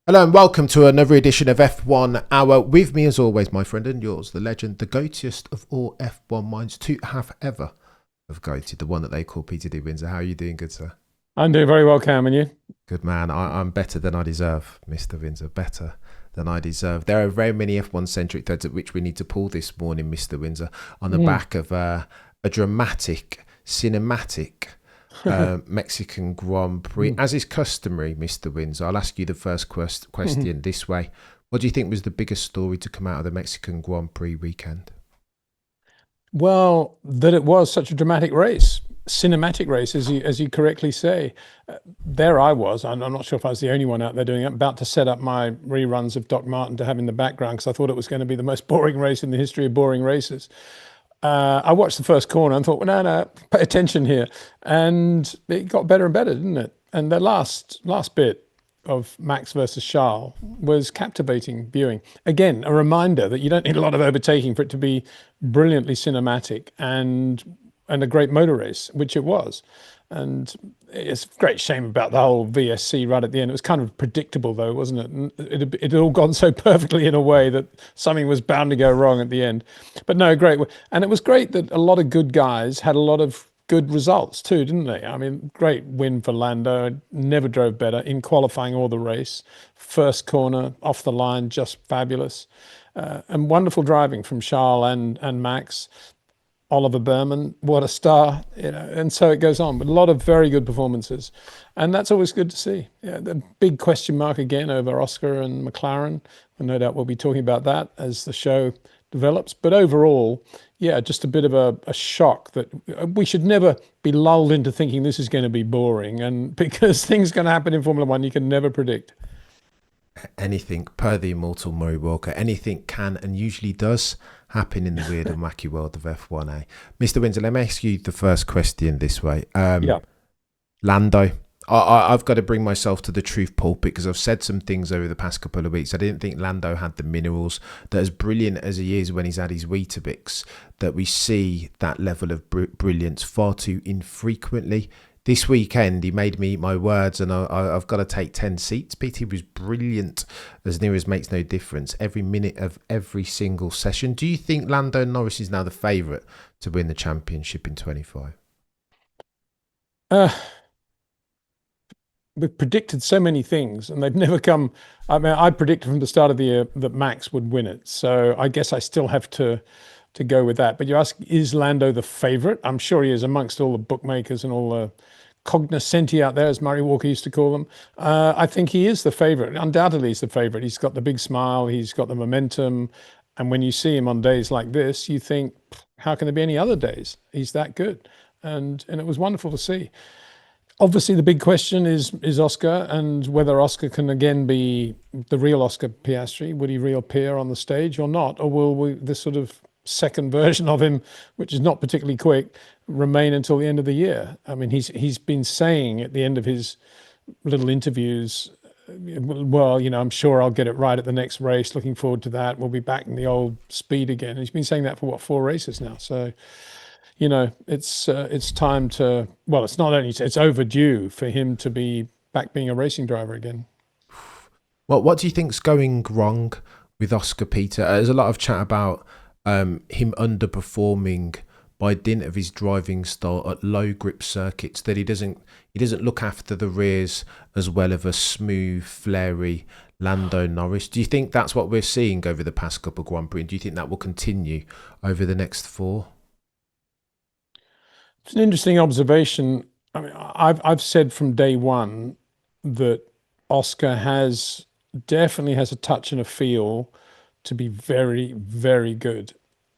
Hello and welcome to another edition of F1 Hour. With me as always, my friend and yours, the legend, the goatiest of all F1 minds to have ever have goated, the one that they call Peter D. Windsor. How are you doing, good sir? I'm doing very well, Cam, and you? Good man. I'm better than I deserve, Mr. Windsor. Better than I deserve. There are very many F1 centric threads at which we need to pull this morning, Mr. Windsor, on the back of a dramatic, cinematic Mexican Grand Prix. As is customary, Mr. Windsor, I'll ask you the first question this way. What do you think was the biggest story to come out of the Mexican Grand Prix weekend? Well, that it was such a dramatic race, cinematic race, as you correctly say. There I was. I'm not sure if I was the only one out there doing it. About to set up my reruns of Doc Martin to have in the background because I thought it was going to be the most boring race in the history of boring races. I watched the first corner and thought, well, no, pay attention here. And it got better and better, didn't it? And the last bit of Max versus Charles was captivating viewing. Again, a reminder that you don't need a lot of overtaking for it to be brilliantly cinematic and a great motor race, which it was. And it's a great shame about the whole VSC right at the end. It was kind of predictable, though, wasn't it? It had all gone so perfectly in a way that something was bound to go wrong at the end. But no, great. And it was great that a lot of good guys had a lot of good results too, didn't they? I mean, great win for Lando. Never drove better in qualifying or the race. First corner, off the line, just fabulous. And wonderful driving from Charles and Max. Oliver Bearman, what a star, and so it goes on. But a lot of very good performances, and that's always good to see. Yeah, the big question mark again over Oscar and McLaren, and no doubt we'll be talking about that as the show develops. But overall, yeah, just a bit of a shock that we should never be lulled into thinking this is going to be boring, and because things going to happen in Formula One, you can never predict. Anything, per the immortal Murray Walker, anything can and usually does happen in the weird and wacky world of F1A. Mr. Windsor, let me ask you the first question this way. Yeah. Lando, I've got to bring myself to the truth pulpit because I've said some things over the past couple of weeks. I didn't think Lando had the minerals that, as brilliant as he is when he's had his Weetabix, that we see that level of brilliance far too infrequently. This weekend, he made me eat my words, and I've got to take 10 seats. PT was brilliant, as near as makes no difference, every minute of every single session. Do you think Lando Norris is now the favourite to win the championship in 25? We've predicted so many things, and they've never come. I mean, I predicted from the start of the year that Max would win it, so I guess I still have to go with that. But you ask, is Lando the favourite? I'm sure he is amongst all the bookmakers and all the cognoscenti out there, as Murray Walker used to call them. I think he is the favourite. Undoubtedly, he's the favourite. He's got the big smile. He's got the momentum. And when you see him on days like this, you think, how can there be any other days? He's that good. And it was wonderful to see. Obviously, the big question is Oscar and whether Oscar can again be the real Oscar Piastri. Would he reappear on the stage or not? Or will this sort of second version of him, which is not particularly quick, remain until the end of the year? I mean, he's been saying at the end of his little interviews, well, I'm sure I'll get it right at the next race. Looking forward to that. We'll be back in the old speed again. And he's been saying that for 4 races now. So, it's time to. Well, it's not only it's overdue for him to be back being a racing driver again. Well, what do you think's going wrong with Oscar Peter? There's a lot of chat about him underperforming by dint of his driving style at low grip circuits, that he doesn't look after the rears as well of a smooth, flary Lando Norris. Do you think that's what we're seeing over the past couple of Grand Prix? And do you think that will continue over the next 4? It's an interesting observation. I mean, I've said from day one that Oscar definitely has a touch and a feel to be very, very good.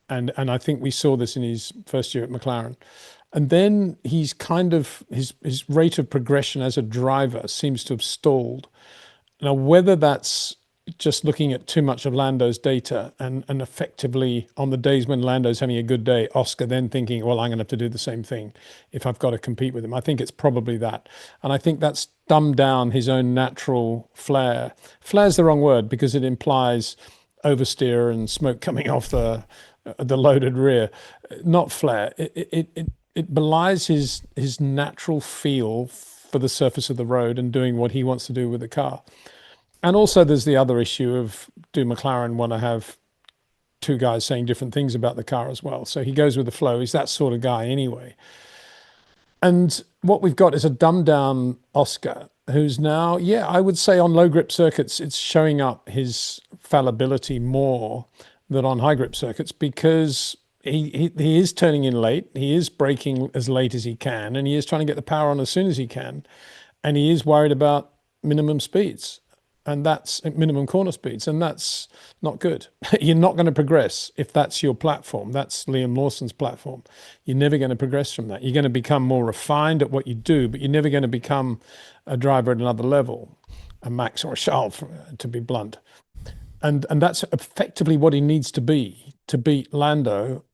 And I think we saw this in his first year at McLaren. And then he's kind of, his rate of progression as a driver seems to have stalled. Now, whether that's just looking at too much of Lando's data and effectively on the days when Lando's having a good day, Oscar then thinking, well, I'm going to have to do the same thing if I've got to compete with him. I think it's probably that. And I think that's dumbed down his own natural flair. Flair's the wrong word because it implies oversteer and smoke coming off the loaded rear. Not flair. It belies his natural feel for the surface of the road and doing what he wants to do with the car. And also, there's the other issue of, do McLaren want to have two guys saying different things about the car as well? So he goes with the flow. He's that sort of guy anyway. And what we've got is a dumbed down Oscar who's now, yeah, I would say on low grip circuits, it's showing up his fallibility more than on high grip circuits, because he is turning in late. He is braking as late as he can, and he is trying to get the power on as soon as he can. And he is worried about minimum speeds, and that's minimum corner speeds, and that's not good. You're not going to progress if that's your platform. That's Liam Lawson's platform. You're never going to progress from that. You're going to become more refined at what you do, but you're never going to become a driver at another level, a Max or a Charles, to be blunt. And that's effectively what he needs to be to beat Lando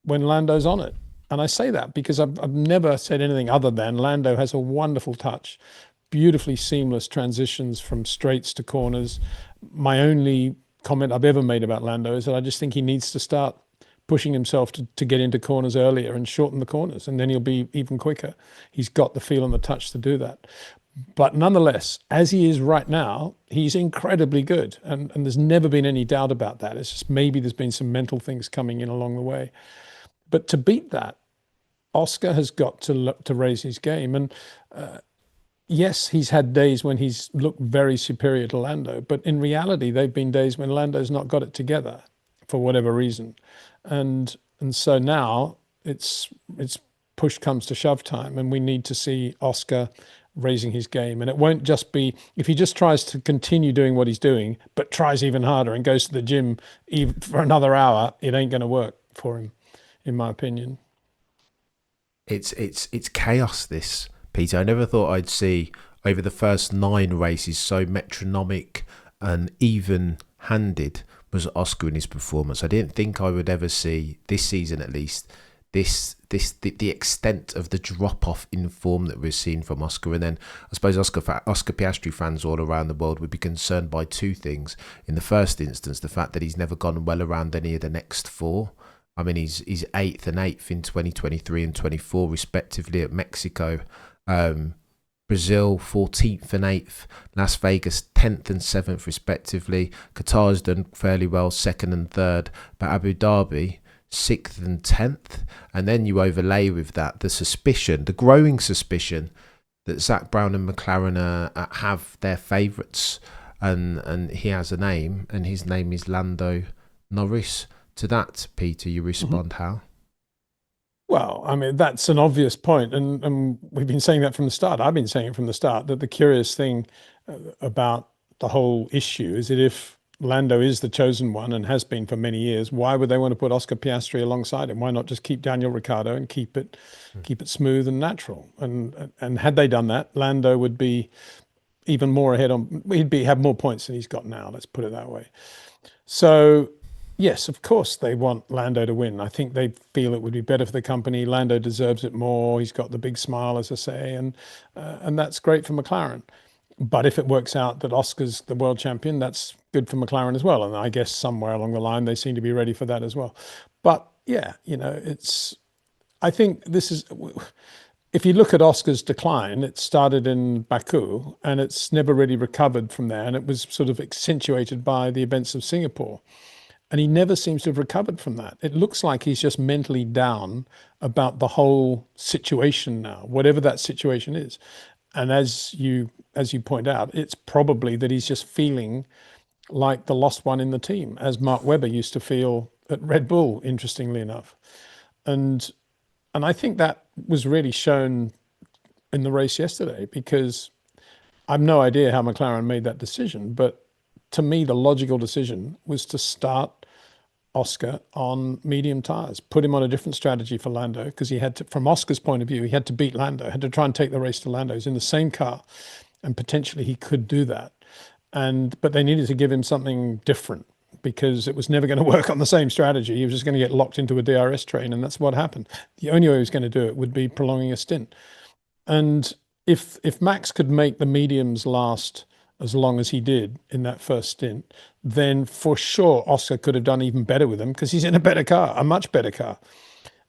when Lando's on it. And I say that because I've never said anything other than Lando has a wonderful touch, beautifully seamless transitions from straights to corners. My only comment I've ever made about Lando is that I just think he needs to start pushing himself to get into corners earlier and shorten the corners, and then he'll be even quicker. He's got the feel and the touch to do that. But nonetheless, as he is right now, he's incredibly good. And there's never been any doubt about that. It's just maybe there's been some mental things coming in along the way. But to beat that, Oscar has got to raise his game. And yes, he's had days when he's looked very superior to Lando. But in reality, they've been days when Lando's not got it together for whatever reason. And so now it's push comes to shove time, and we need to see Oscar raising his game. And it won't just be, if he just tries to continue doing what he's doing, but tries even harder and goes to the gym even for another hour, it ain't going to work for him, in my opinion. It's chaos, this, Peter. I never thought I'd see over the first 9 races so metronomic and even-handed was Oscar in his performance. I didn't think I would ever see, this season at least, the extent of the drop off in form that we're seeing from Oscar. And then I suppose Oscar Piastri fans all around the world would be concerned by 2 things. In the first instance, the fact that he's never gone well around any of the next 4. I mean, he's 8th and 8th in 2023 and 24 respectively at Mexico. Brazil 14th and 8th, Las Vegas 10th and 7th respectively. Qatar's done fairly well, 2nd and 3rd, but Abu Dhabi 6th and 10th. And then you overlay with that the growing suspicion that Zach Brown and McLaren have their favourites, and he has a name, and his name is Lando Norris. To that, Peter, you respond how? Well, I mean, that's an obvious point, and we've been saying that from the start. I've been saying it from the start, that the curious thing about the whole issue is that if Lando is the chosen one and has been for many years, why would they want to put Oscar Piastri alongside him? Why not just keep Daniel Ricciardo and keep it smooth and natural? And had they done that, Lando would be even more ahead have more points than he's got now. Let's put it that way. So yes, of course they want Lando to win. I think they feel it would be better for the company. Lando deserves it more. He's got the big smile, as I say, and that's great for McLaren. But if it works out that Oscar's the world champion, that's good for McLaren as well. And I guess somewhere along the line, they seem to be ready for that as well. But yeah, I think this is, if you look at Oscar's decline, it started in Baku and it's never really recovered from there. And it was sort of accentuated by the events of Singapore. And he never seems to have recovered from that. It looks like he's just mentally down about the whole situation now, whatever that situation is. And as you point out, it's probably that he's just feeling like the lost one in the team, as Mark Webber used to feel at Red Bull, interestingly enough. And I think that was really shown in the race yesterday, because I've no idea how McLaren made that decision, but to me, the logical decision was to start Oscar on medium tyres, put him on a different strategy for Lando, because he had to, from Oscar's point of view, he had to beat Lando, had to try and take the race to Lando. He's in the same car, and potentially he could do that. But they needed to give him something different, because it was never going to work on the same strategy. He was just going to get locked into a DRS train, and that's what happened. The only way he was going to do it would be prolonging a stint. And if Max could make the mediums last as long as he did in that first stint, then for sure Oscar could have done even better with him, because he's in a better car, a much better car.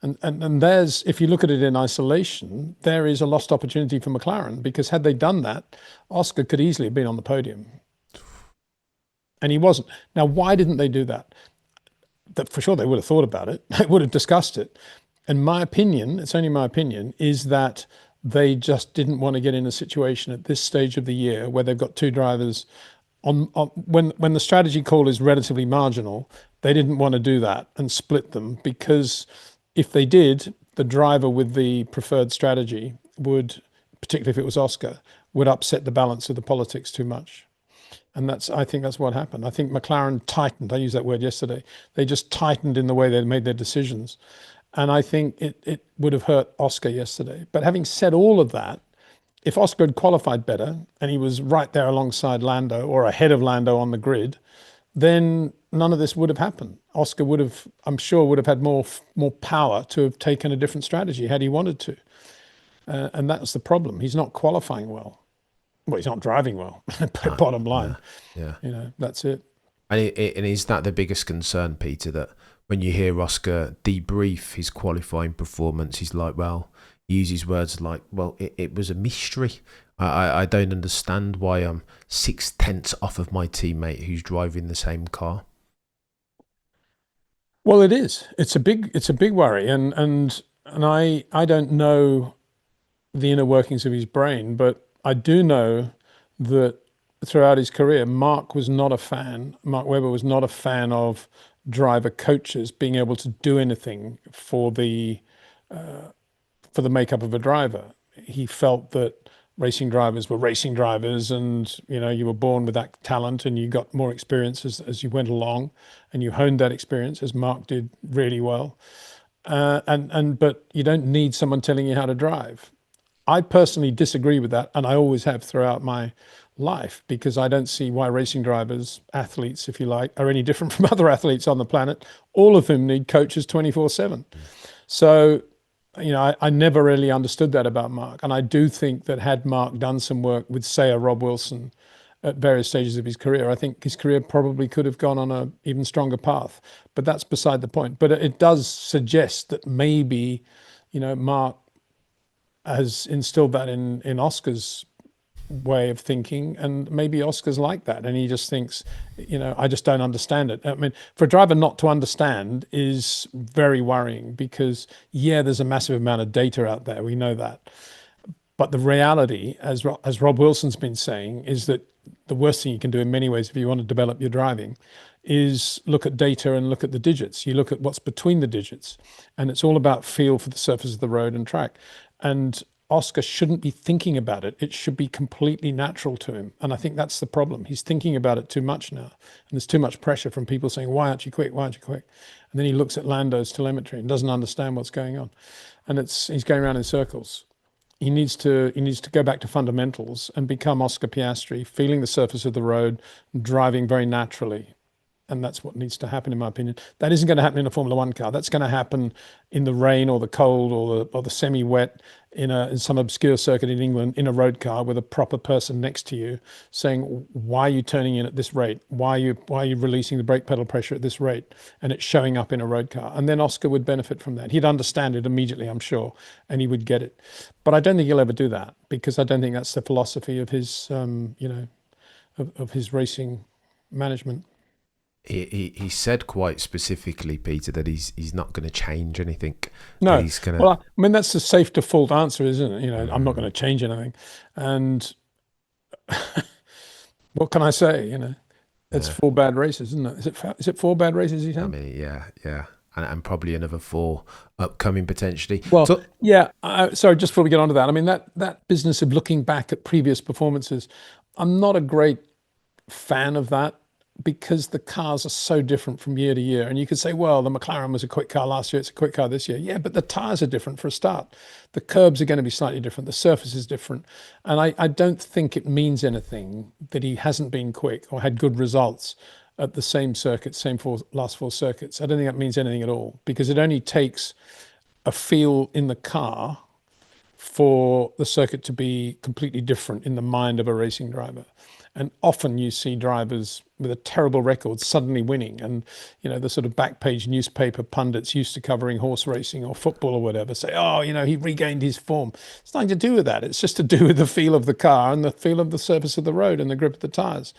And there's, if you look at it in isolation, there is a lost opportunity for McLaren, because had they done that, Oscar could easily have been on the podium. and he wasn't. Now, why didn't they do that? That for sure they would have thought about it. They would have discussed it. And my opinion, it's only my opinion, is that they just didn't want to get in a situation at this stage of the year where they've got two drivers on when the strategy call is relatively marginal. They didn't want to do that and split them, because if they did, the driver with the preferred strategy would, particularly if it was Oscar, would upset the balance of the politics too much. And I think that's what happened. I think McLaren tightened. I used that word yesterday. They just tightened in the way they made their decisions. And I think it would have hurt Oscar yesterday. But having said all of that, if Oscar had qualified better and he was right there alongside Lando or ahead of Lando on the grid, then none of this would have happened. Oscar would have, I'm sure, would have had more power to have taken a different strategy had he wanted to. And that's the problem. He's not qualifying well. Well, he's not driving well. Bottom line, Yeah. That's it. And is that the biggest concern, Peter, that when you hear Oscar debrief his qualifying performance, he's like, well, he uses words like, well, it was a mystery. I don't understand why I'm 6/10 off of my teammate who's driving the same car. Well, it is. It's a big worry, and I don't know the inner workings of his brain, but I do know that throughout his career, Mark Webber was not a fan of driver coaches being able to do anything for the makeup of a driver. He felt that racing drivers were racing drivers, and you were born with that talent, and you got more experience as you went along, and you honed that experience, as Mark did really well. But you don't need someone telling you how to drive. I personally disagree with that, and I always have throughout my life, because I don't see why racing drivers, athletes, if you like, are any different from other athletes on the planet. All of them need coaches 24/7. So, I never really understood that about Mark. And I do think that had Mark done some work with, say, a Rob Wilson at various stages of his career, I think his career probably could have gone on an even stronger path. But that's beside the point. But it does suggest that maybe, Mark has instilled that in Oscar's way of thinking, and maybe Oscar's like that, and he just thinks, I just don't understand it. I mean, for a driver not to understand is very worrying, because there's a massive amount of data out there, we know that, but the reality, as Rob Wilson's been saying, is that the worst thing you can do in many ways if you want to develop your driving is look at data and look at the digits. You look at what's between the digits, and it's all about feel for the surface of the road and track. And Oscar shouldn't be thinking about it. It should be completely natural to him. And I think that's the problem. He's thinking about it too much now. And there's too much pressure from people saying, why aren't you quick? Why aren't you quick? And then he looks at Lando's telemetry and doesn't understand what's going on. And he's going around in circles. He needs to go back to fundamentals and become Oscar Piastri, feeling the surface of the road, driving very naturally. And that's what needs to happen, in my opinion. That isn't going to happen in a Formula One car. That's going to happen in the rain or the cold or the semi-wet in some obscure circuit in England in a road car with a proper person next to you saying, why are you turning in at this rate? Why are you releasing the brake pedal pressure at this rate? And it's showing up in a road car. And then Oscar would benefit from that. He'd understand it immediately, I'm sure, and he would get it. But I don't think he'll ever do that, because I don't think that's the philosophy of his, of his racing management. He said quite specifically, Peter, that he's not going to change anything. No, he's gonna... Well, I mean, that's the safe default answer, isn't it? I'm not going to change anything. And what can I say? It's 4 bad races, isn't it? Is it 4 bad races he's had? I mean, yeah. And probably another 4 upcoming potentially. Well, sorry, just before we get on to that, I mean, that business of looking back at previous performances, I'm not a great fan of that, because the cars are so different from year to year. And you could say, well, the McLaren was a quick car last year, it's a quick car this year. Yeah, but the tyres are different for a start. The curbs are going to be slightly different. The surface is different. And I don't think it means anything that he hasn't been quick or had good results at the same circuit, last 4 circuits. I don't think that means anything at all, because it only takes a feel in the car for the circuit to be completely different in the mind of a racing driver. And often you see drivers with a terrible record suddenly winning. And, the sort of back page newspaper pundits used to covering horse racing or football or whatever say, oh, he regained his form. It's nothing to do with that. It's just to do with the feel of the car and the feel of the surface of the road and the grip of the tyres.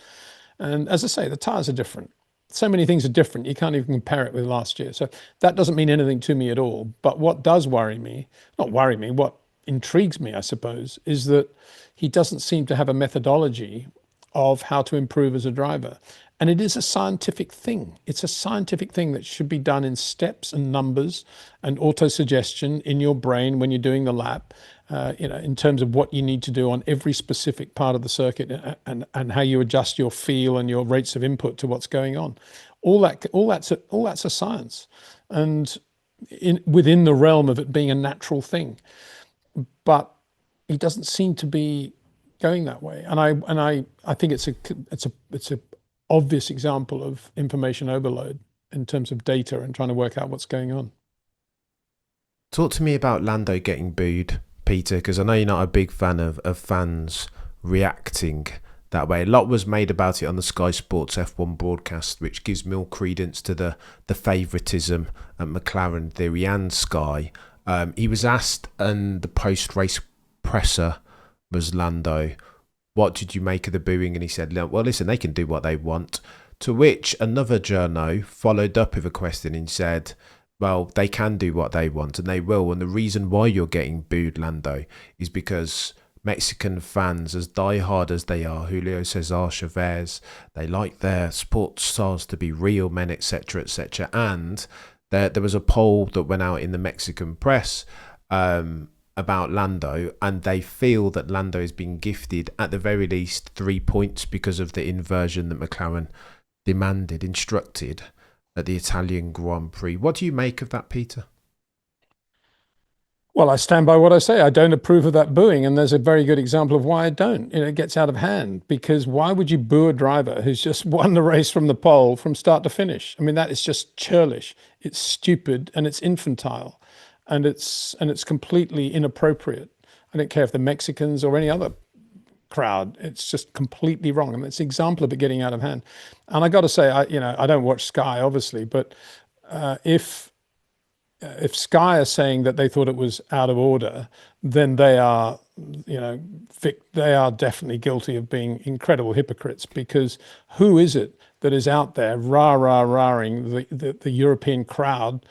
And as I say, the tyres are different. So many things are different. You can't even compare it with last year. So that doesn't mean anything to me at all. But what does worry me, not worry me, what intrigues me, I suppose, is that he doesn't seem to have a methodology of how to improve as a driver. And it is a scientific thing. It's a scientific thing that should be done in steps and numbers and auto-suggestion in your brain when you're doing the lap, in terms of what you need to do on every specific part of the circuit, and how you adjust your feel and your rates of input to what's going on. All that's a science, and within the realm of it being a natural thing. But he doesn't seem to be going that way, and I think it's a obvious example of information overload in terms of data and trying to work out what's going on. Talk to me about Lando getting booed, Peter, because I know you're not a big fan of fans reacting that way. A lot was made about it on the Sky Sports F1 broadcast, which gives more credence to the favouritism and McLaren theory and Sky. He was asked, and the post-race presser was Lando, what did you make of the booing? And he said, well, listen, they can do what they want. To which another journo followed up with a question and said, well, they can do what they want and they will. And the reason why you're getting booed, Lando, is because Mexican fans, as diehard as they are, Julio Cesar Chavez, they like their sports stars to be real men, etc., etc. And there was a poll that went out in the Mexican press about Lando, and they feel that Lando has been gifted at the very least 3 points because of the inversion that McLaren instructed at the Italian Grand Prix. What do you make of that, Peter? Well, I stand by what I say. I don't approve of that booing, and there's a very good example of why I don't. It gets out of hand, because why would you boo a driver who's just won the race from the pole from start to finish? I mean, that is just churlish. It's stupid and it's infantile, and it's completely inappropriate. I don't care if the Mexicans or any other crowd, it's just completely wrong. I mean, it's an example of it getting out of hand. And I got to say, I don't watch Sky, obviously, but if Sky are saying that they thought it was out of order, then they are definitely guilty of being incredible hypocrites, because who is it that is out there rah-rah-rahing the European crowd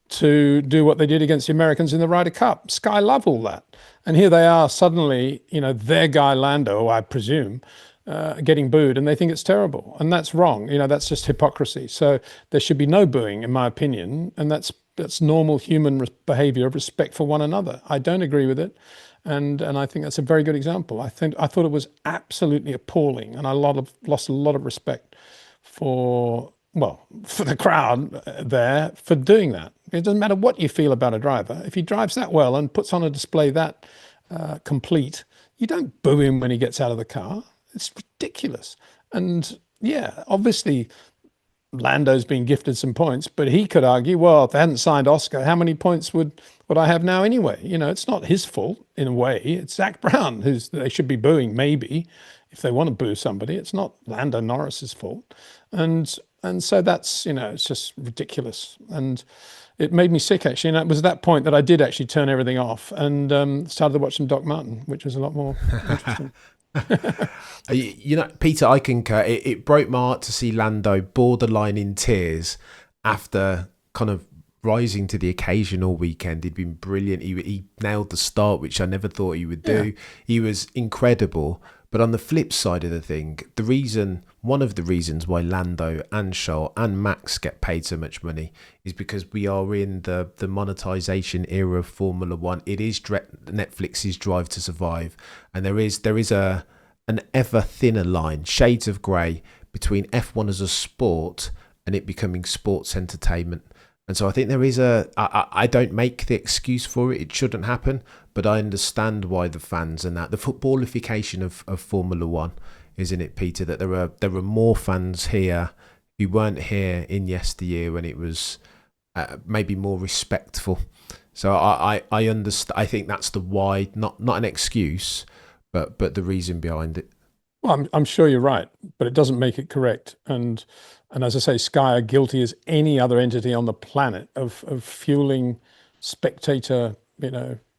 to do what they did against the Americans in the Ryder Cup? Sky love all that. And here they are suddenly, their guy Lando, I presume, getting booed, and they think it's terrible. And that's wrong. That's just hypocrisy. So there should be no booing, in my opinion. And that's normal human behavior of respect for one another. I don't agree with it. And I think that's a very good example. I thought it was absolutely appalling. And I lost a lot of respect for the crowd there for doing that. It doesn't matter what you feel about a driver. If he drives that well and puts on a display that complete, you don't boo him when he gets out of the car. It's ridiculous. And yeah, obviously Lando's been gifted some points, but he could argue, well, if they hadn't signed Oscar, how many points would I have now anyway? It's not his fault in a way. It's Zach Brown they should be booing, maybe, if they want to boo somebody. It's not Lando Norris's fault. And so that's, it's just ridiculous. And it made me sick, actually. And it was at that point that I did actually turn everything off and started to watch some Doc Martin, which was a lot more interesting. Peter, I concur. It broke my heart to see Lando borderline in tears after kind of rising to the occasion all weekend. He'd been brilliant. He nailed the start, which I never thought he would do. Yeah. He was incredible. But on the flip side of the thing, one of the reasons why Lando and Charles and Max get paid so much money is because we are in the monetization era of Formula One. It is Netflix's Drive to Survive, and there is an ever thinner line, shades of grey, between F1 as a sport and it becoming sports entertainment. And so I think there is I don't make the excuse for it. It shouldn't happen, but I understand why the fans and the footballification of Formula One, isn't it, Peter? That there are more fans here who weren't here in yesteryear when it was maybe more respectful. So I understand. I think that's the why, not an excuse, but the reason behind it. Well, I'm sure you're right, but it doesn't make it correct. And as I say, Sky are guilty as any other entity on the planet of fueling spectator,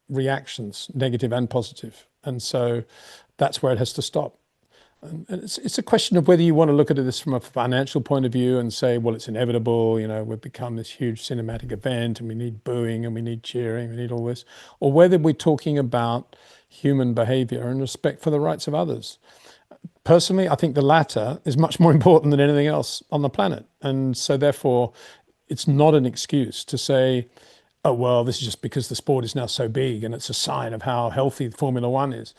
reactions, negative and positive. And so that's where it has to stop. And it's a question of whether you want to look at this from a financial point of view and say, well, it's inevitable, we've become this huge cinematic event and we need booing and we need cheering, we need all this, or whether we're talking about human behavior and respect for the rights of others. Personally, I think the latter is much more important than anything else on the planet. And so therefore, it's not an excuse to say, oh, well, this is just because the sport is now so big and it's a sign of how healthy Formula One is.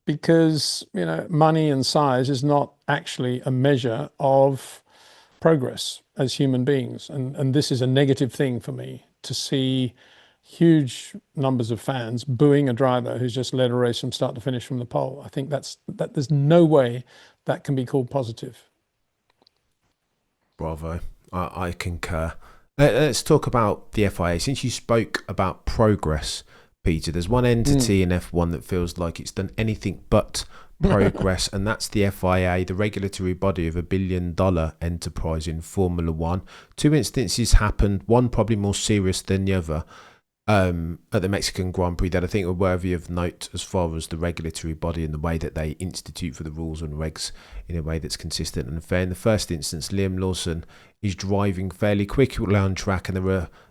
Because, money and size is not actually a measure of progress as human beings. And this is a negative thing for me, to see huge numbers of fans booing a driver who's just led a race from start to finish from the pole. I think that there's no way that can be called positive. Bravo. I concur. Let's talk about the FIA. Since you spoke about progress, Peter, there's one entity in F1 that feels like it's done anything but progress, and that's the FIA, the regulatory body of $1 billion enterprise in Formula One. Two instances happened, one probably more serious than the other, at the Mexican Grand Prix, that I think are worthy of note as far as the regulatory body and the way that they institute for the rules and regs in a way that's consistent and fair. In the first instance, Liam Lawson is driving fairly quickly on track, and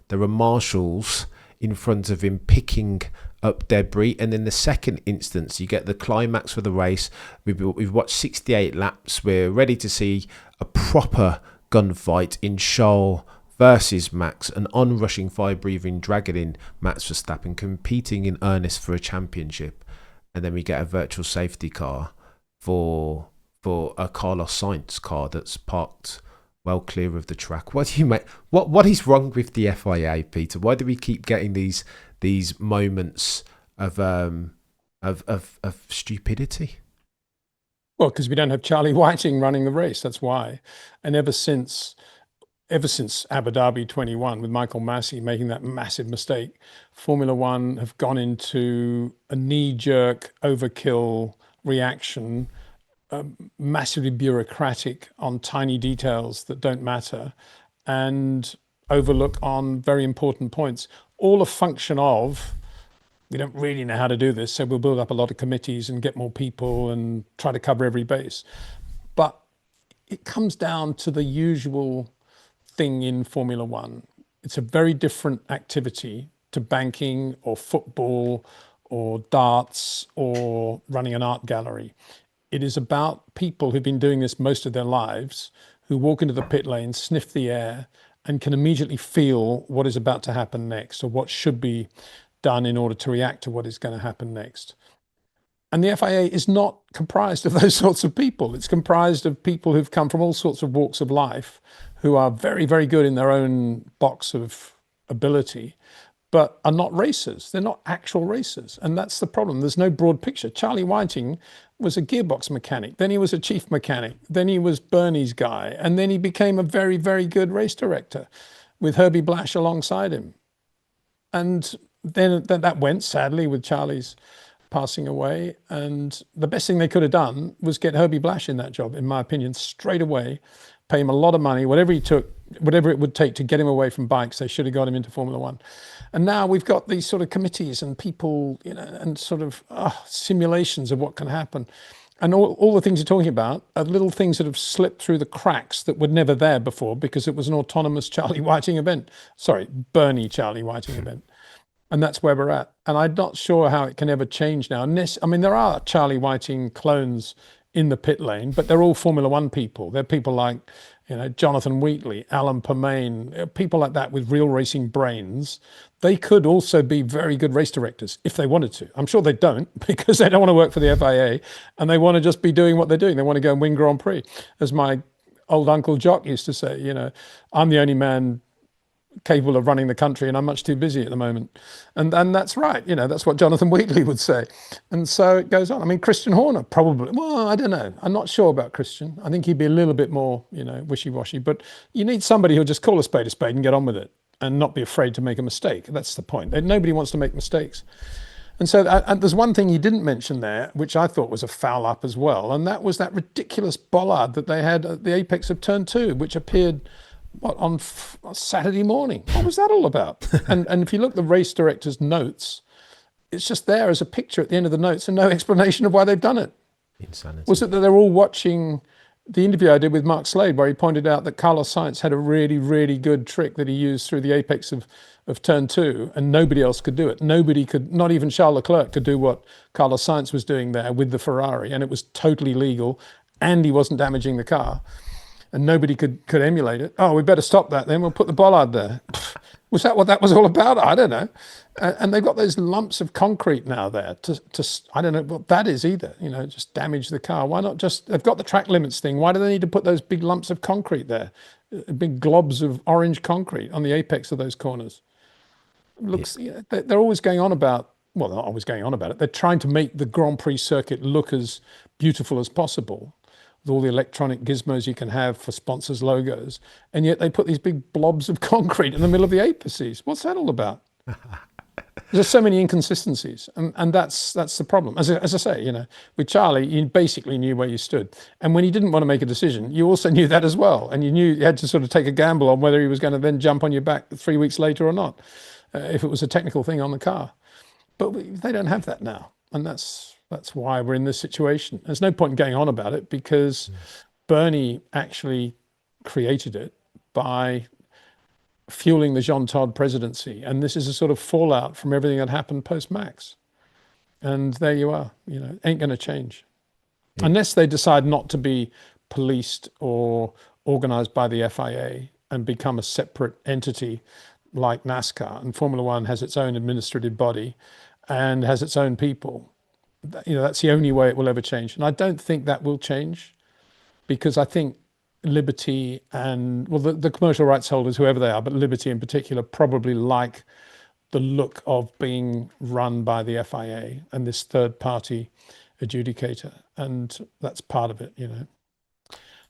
there are marshals in front of him picking up debris. And in the second instance, you get the climax for the race. We've watched 68 laps. We're ready to see a proper gunfight in Charles versus Max, an onrushing, fire-breathing, dragging Max Verstappen, competing in earnest for a championship. And then we get a virtual safety car for a Carlos Sainz car that's parked well clear of the track. What do you make? What is wrong with the FIA, Peter? Why do we keep getting these moments of stupidity? Well, because we don't have Charlie Whiting running the race. That's why. And ever since Abu Dhabi 21, with Michael Massey making that massive mistake, Formula One have gone into a knee-jerk overkill reaction, massively bureaucratic on tiny details that don't matter, and overlook on very important points. All a function of, we don't really know how to do this, so we'll build up a lot of committees and get more people and try to cover every base. But it comes down to the usual thing in Formula One. It's a very different activity to banking or football or darts or running an art gallery. It is about people who've been doing this most of their lives, who walk into the pit lane, sniff the air, and can immediately feel what is about to happen next, or what should be done in order to react to what is going to happen next. And the FIA is not comprised of those sorts of people. It's comprised of people who've come from all sorts of walks of life, who are very, very good in their own box of ability, but are not racers. They're not actual racers. And that's the problem. There's no broad picture. Charlie Whiting was a gearbox mechanic. Then he was a chief mechanic. Then he was Bernie's guy. And then he became a very, very good race director with Herbie Blash alongside him. And then that went, sadly, with Charlie's passing away. And the best thing they could have done was get Herbie Blash in that job, in my opinion, straight away, pay him a lot of money, whatever it would take to get him away from bikes. They should have got him into Formula One. And now we've got these sort of committees and people, and sort of simulations of what can happen. And all the things you're talking about are little things that have slipped through the cracks that were never there before, because it was an autonomous Charlie Whiting event. Sorry, Bernie Charlie Whiting event. And that's where we're at. And I'm not sure how it can ever change now. I mean, there are Charlie Whiting clones in the pit lane, but they're all Formula One people. They're people like, Jonathan Wheatley, Alan Permain, people like that with real racing brains. They could also be very good race directors if they wanted to. I'm sure they don't, because they don't want to work for the FIA and they want to just be doing what they're doing. They want to go and win Grand Prix. As my old Uncle Jock used to say, I'm the only man capable of running the country and I'm much too busy at the moment. And that's right. That's what Jonathan Wheatley would say. And so it goes on. I mean, Christian Horner probably, well, I don't know. I'm not sure about Christian. I think he'd be a little bit more, wishy-washy, but you need somebody who'll just call a spade and get on with it and not be afraid to make a mistake. That's the point. Nobody wants to make mistakes. And so there's one thing you didn't mention there, which I thought was a foul up as well. And that was that ridiculous bollard that they had at the apex of turn 2, which appeared on Saturday morning. What was that all about? and if you look at the race director's notes, it's just there as a picture at the end of the notes and no explanation of why they've done it. Insanity. Was it that they're all watching the interview I did with Mark Slade, where he pointed out that Carlos Sainz had a really, really good trick that he used through the apex of turn two, and nobody else could do it. Nobody could, not even Charles Leclerc could do what Carlos Sainz was doing there with the Ferrari, and it was totally legal, and he wasn't damaging the car, and nobody could emulate it. Oh, we better stop that then. We'll put the bollard there. Was that what that was all about? I don't know. And they've got those lumps of concrete now there to I don't know what that is either, just damage the car. Why not just, they've got the track limits thing. Why do they need to put those big lumps of concrete there? Big globs of orange concrete on the apex of those corners. It looks, they're always going on about, well, they're not always going on about it. They're trying to make the Grand Prix circuit look as beautiful as possible, with all the electronic gizmos you can have for sponsors' logos, and yet they put these big blobs of concrete in the middle of the apeces. What's that all about? There's so many inconsistencies, and that's the problem. As I say, with Charlie, you basically knew where you stood, and when he didn't want to make a decision, you also knew that as well, and you knew you had to sort of take a gamble on whether he was going to then jump on your back 3 weeks later or not, if it was a technical thing on the car. But they don't have that now, and that's why we're in this situation. There's no point in going on about it, because Bernie actually created it by fueling the Jean Todt presidency. And this is a sort of fallout from everything that happened post-Max. And there you are, ain't going to change. Yeah. Unless they decide not to be policed or organized by the FIA and become a separate entity like NASCAR. And Formula One has its own administrative body and has its own people. That's the only way it will ever change. And I don't think that will change, because I think Liberty and, well, the commercial rights holders, whoever they are, but Liberty in particular, probably like the look of being run by the FIA and this third party adjudicator. And that's part of it,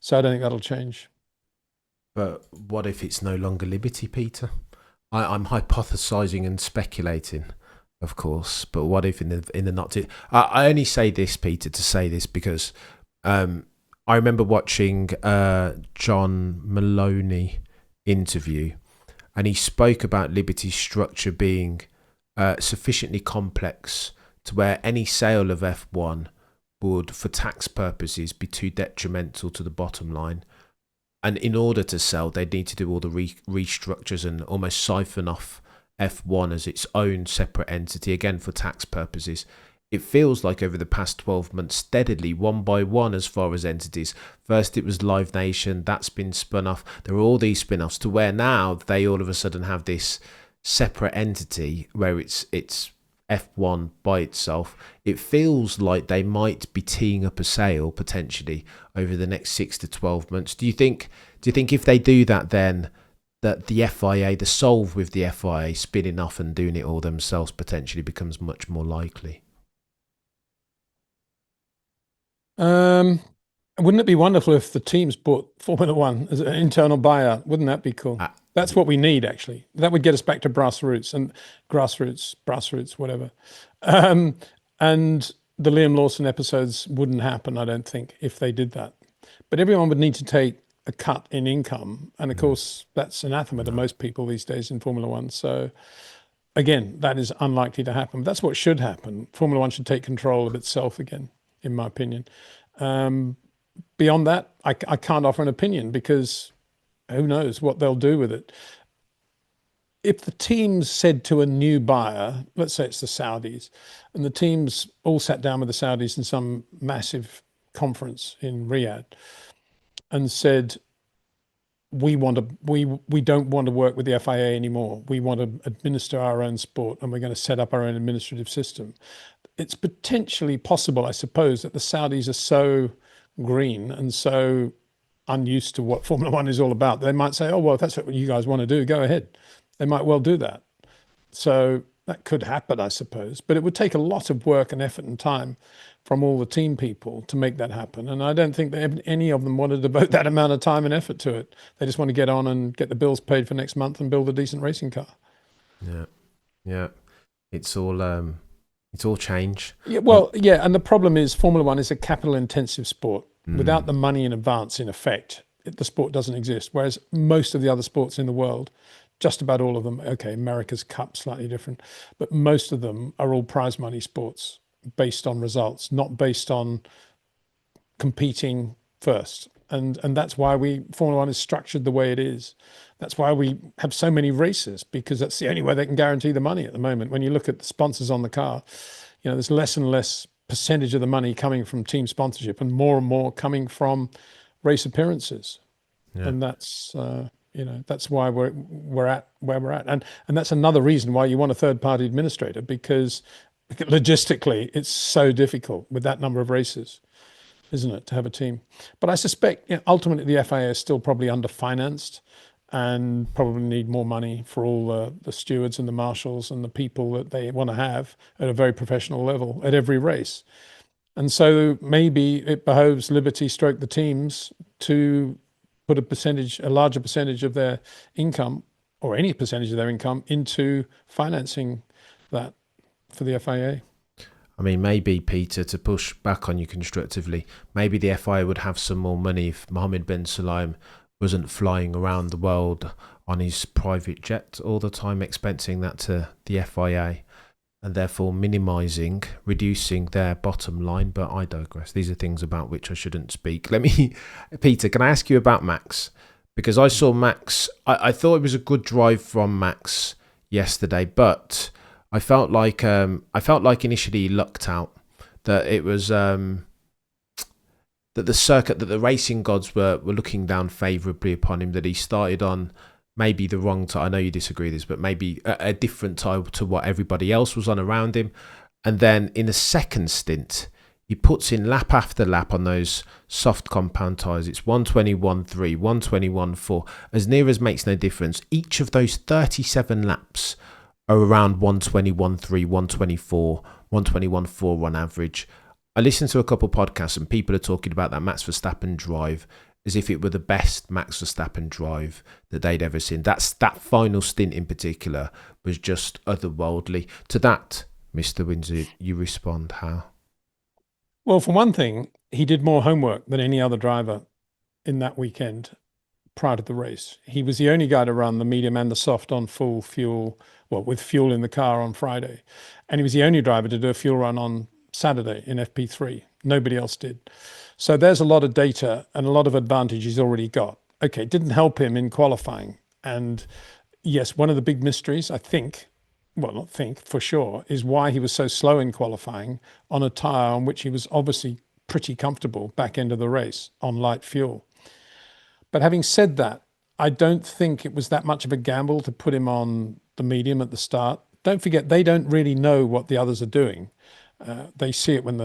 So I don't think that'll change. But what if it's no longer Liberty, Peter? I'm hypothesizing and speculating, of course, but what if in the not too... I only say this, Peter, to say this because I remember watching John Maloney interview, and he spoke about Liberty's structure being sufficiently complex to where any sale of F1 would, for tax purposes, be too detrimental to the bottom line. And in order to sell, they'd need to do all the restructures and almost siphon off F1 as its own separate entity, again for tax purposes. It feels like over the past 12 months, steadily, one by one, as far as entities. First it was Live Nation, that's been spun off. There are all these spin-offs to where now they all of a sudden have this separate entity where it's F1 by itself. It feels like they might be teeing up a sale potentially over the next 6 to 12 months. Do you think if they do that, then that the FIA, the solve with the FIA spinning off and doing it all themselves potentially becomes much more likely? Wouldn't it be wonderful if the teams bought Formula One as an internal buyout? Wouldn't that be cool? That's what we need, actually. That would get us back to grassroots, whatever. And the Liam Lawson episodes wouldn't happen, I don't think, if they did that. But everyone would need to take a cut in income. And of course, that's anathema to most people these days in Formula One. So again, that is unlikely to happen. That's what should happen. Formula One should take control of itself again, in my opinion. Beyond that, I can't offer an opinion, because who knows what they'll do with it. If the teams said to a new buyer, let's say it's the Saudis, and the teams all sat down with the Saudis in some massive conference in Riyadh and said, we don't want to work with the FIA anymore. We want to administer our own sport, and we're going to set up our own administrative system. It's potentially possible, I suppose, that the Saudis are so green and so unused to what Formula One is all about. They might say, oh, well, if that's what you guys want to do, go ahead. They might well do that. So that could happen, I suppose. But it would take a lot of work and effort and time from all the team people to make that happen. And I don't think that any of them want to devote that amount of time and effort to it. They just want to get on and get the bills paid for next month and build a decent racing car. Yeah. It's all change. Yeah, well, yeah, and the problem is Formula One is a capital-intensive sport. Without the money in advance, in effect, the sport doesn't exist. Whereas most of the other sports in the world, just about all of them, okay, America's Cup, slightly different, but most of them are all prize money sports based on results, not based on competing first. And that's why Formula One is structured the way it is. That's why we have so many races, because that's the only way they can guarantee the money at the moment. When you look at the sponsors on the car, there's less and less percentage of the money coming from team sponsorship and more coming from race appearances. Yeah. And that's why we're at where we're at. And that's another reason why you want a third party administrator, because logistically it's so difficult with that number of races, isn't it, to have a team? But I suspect ultimately the FIA is still probably underfinanced and probably need more money for all the stewards and the marshals and the people that they want to have at a very professional level at every race. And so maybe it behoves Liberty stroke the teams to put a larger percentage of their income, or any percentage of their income, into financing that for the FIA. I mean, maybe, Peter, to push back on you constructively, maybe the FIA would have some more money if Mohammed bin Sulayem wasn't flying around the world on his private jet all the time, expensing that to the FIA, and therefore reducing their bottom line. But I digress. These are things about which I shouldn't speak. Peter, can I ask you about Max? Because I saw Max, I thought it was a good drive from Max yesterday, but I felt like initially he lucked out, that it was that the circuit, that the racing gods were looking down favourably upon him, that he started on maybe the wrong tire. I know you disagree with this, but maybe a different tire to what everybody else was on around him. And then in the second stint, he puts in lap after lap on those soft compound tyres. It's 121.3, 121.4, as near as makes no difference. Each of those 37 laps are around 121.3, 124, 121.4 on average. I listened to a couple of podcasts and people are talking about that Max Verstappen drive as if it were the best Max Verstappen drive that they'd ever seen. That final stint in particular was just otherworldly. To that, Mr. Windsor, you respond how? Well, for one thing, he did more homework than any other driver in that weekend prior to the race. He was the only guy to run the medium and the soft on full fuel, with fuel in the car on Friday. And he was the only driver to do a fuel run on Saturday in FP3. Nobody else did. So there's a lot of data and a lot of advantage he's already got. Okay, it didn't help him in qualifying. And yes, one of the big mysteries, for sure, is why he was so slow in qualifying on a tyre on which he was obviously pretty comfortable back end of the race on light fuel. But having said that, I don't think it was that much of a gamble to put him on the medium at the start. Don't forget, they don't really know what the others are doing. They see it when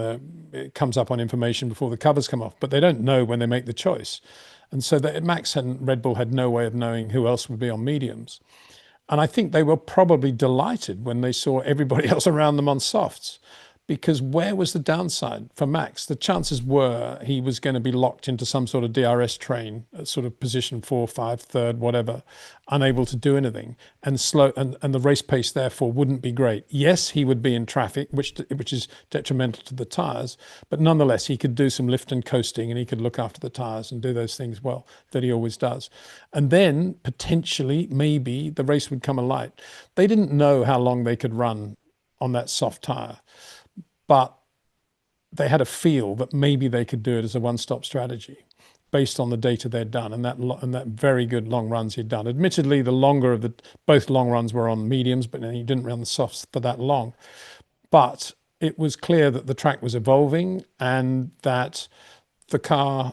it comes up on information before the covers come off, but they don't know when they make the choice. And so Red Bull had no way of knowing who else would be on mediums. And I think they were probably delighted when they saw everybody else around them on softs, because where was the downside for Max? The chances were he was going to be locked into some sort of DRS train, sort of position 4, 5, third, whatever, unable to do anything, and slow, and the race pace therefore wouldn't be great. Yes, he would be in traffic, which is detrimental to the tyres, but nonetheless he could do some lift and coasting, and he could look after the tyres and do those things well that he always does. And then potentially, maybe the race would come alight. They didn't know how long they could run on that soft tyre, but they had a feel that maybe they could do it as a one-stop strategy based on the data they'd done and that very good long runs he'd done. Admittedly, both long runs were on mediums, but he didn't run the softs for that long. But it was clear that the track was evolving and that the car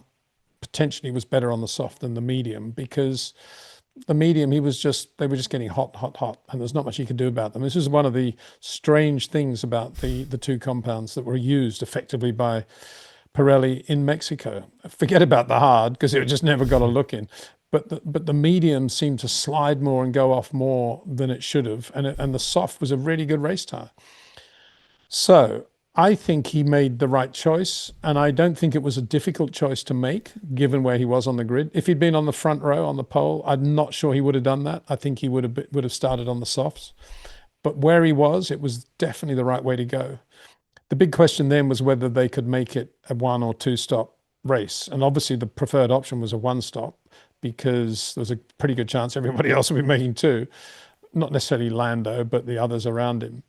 potentially was better on the soft than the medium, because the medium, they were just getting hot, and there's not much you could do about them. This is one of the strange things about the two compounds that were used effectively by Pirelli in Mexico. Forget about the hard, because it just never got a look in. But the medium seemed to slide more and go off more than it should have, and the soft was a really good race tire. So I think he made the right choice, and I don't think it was a difficult choice to make, given where he was on the grid. If he'd been on the front row on the pole, I'm not sure he would have done that. I think he would have started on the softs. But where he was, it was definitely the right way to go. The big question then was whether they could make it a 1 or 2 stop race. And obviously the preferred option was a 1 stop, because there was a pretty good chance everybody else would be making 2. Not necessarily Lando, but the others around him.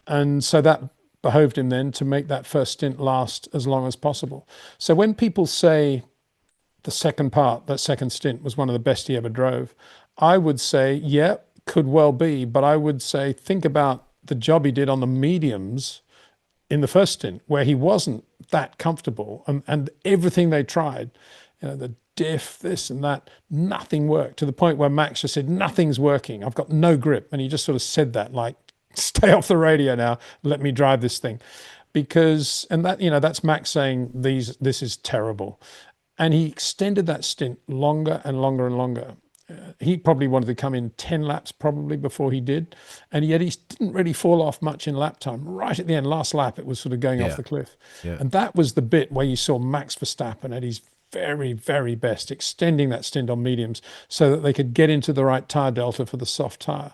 And so that behoved him then to make that first stint last as long as possible. So when people say the second part, that second stint was one of the best he ever drove, I would say, yeah, could well be. But I would say, think about the job he did on the mediums in the first stint, where he wasn't that comfortable, and everything they tried, the diff, this and that, nothing worked, to the point where Max just said, nothing's working, I've got no grip. And he just sort of said that, like, stay off the radio now, let me drive this thing. Because, and that, that's Max saying, this is terrible. And he extended that stint longer and longer and longer. He probably wanted to come in 10 laps probably before he did. And yet he didn't really fall off much in lap time. Right at the end, last lap, it was sort of going off the cliff. Yeah. And that was the bit where you saw Max Verstappen at his very, very best, extending that stint on mediums so that they could get into the right tyre delta for the soft tyre.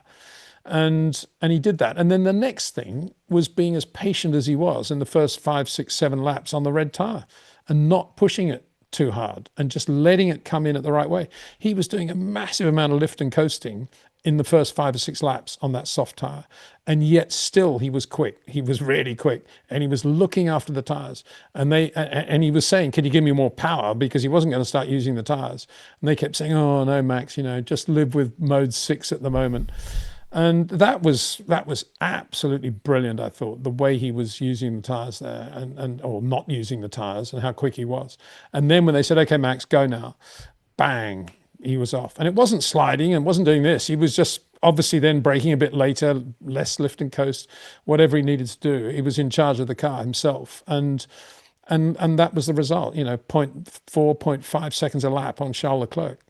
And he did that. And then the next thing was being as patient as he was in the first 5, 6, 7 laps on the red tyre and not pushing it too hard and just letting it come in at the right way. He was doing a massive amount of lift and coasting in the first 5 or 6 laps on that soft tyre, and yet still he was quick. He was really quick, and he was looking after the tyres. And he was saying, "Can you give me more power?" Because he wasn't going to start using the tyres. And they kept saying, "Oh no, Max, just live with mode 6 at the moment." And that was absolutely brilliant, I thought, the way he was using the tyres there or not using the tyres, and how quick he was. And then when they said, "Okay, Max, go now," bang, he was off. And it wasn't sliding and wasn't doing this. He was just obviously then braking a bit later, less lift and coast, whatever he needed to do. He was in charge of the car himself. And that was the result, 0.4, 0.5 seconds a lap on Charles Leclerc.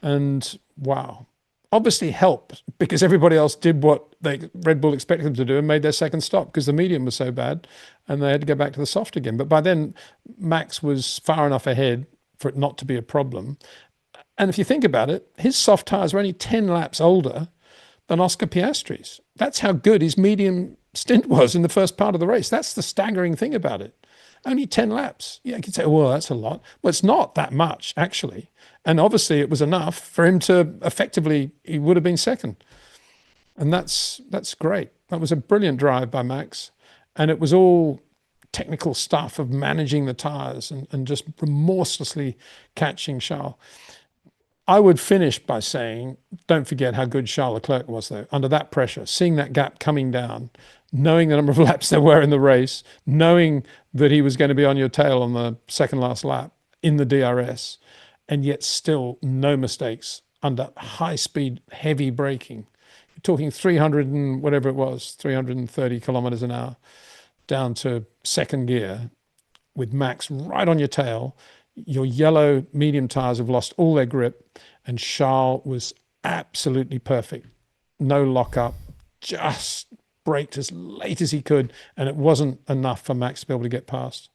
And wow. Obviously helped because everybody else did what Red Bull expected them to do and made their second stop because the medium was so bad and they had to go back to the soft again. But by then, Max was far enough ahead for it not to be a problem. And if you think about it, his soft tyres were only 10 laps older than Oscar Piastri's. That's how good his medium stint was in the first part of the race. That's the staggering thing about it. Only 10 laps. Yeah, you could say, well, that's a lot. Well, it's not that much, actually. And obviously it was enough for him to effectively, he would have been second. And that's great. That was a brilliant drive by Max. And it was all technical stuff of managing the tyres and just remorselessly catching Charles. I would finish by saying, don't forget how good Charles Leclerc was, though, under that pressure, seeing that gap coming down, knowing the number of laps there were in the race, knowing that he was going to be on your tail on the second last lap in the DRS, and yet still no mistakes under high speed, heavy braking. You're talking 300 and whatever it was, 330 kilometers an hour down to second gear with Max right on your tail. Your yellow medium tyres have lost all their grip, and Charles was absolutely perfect. No lockup, just braked as late as he could, and it wasn't enough for Max to be able to get past.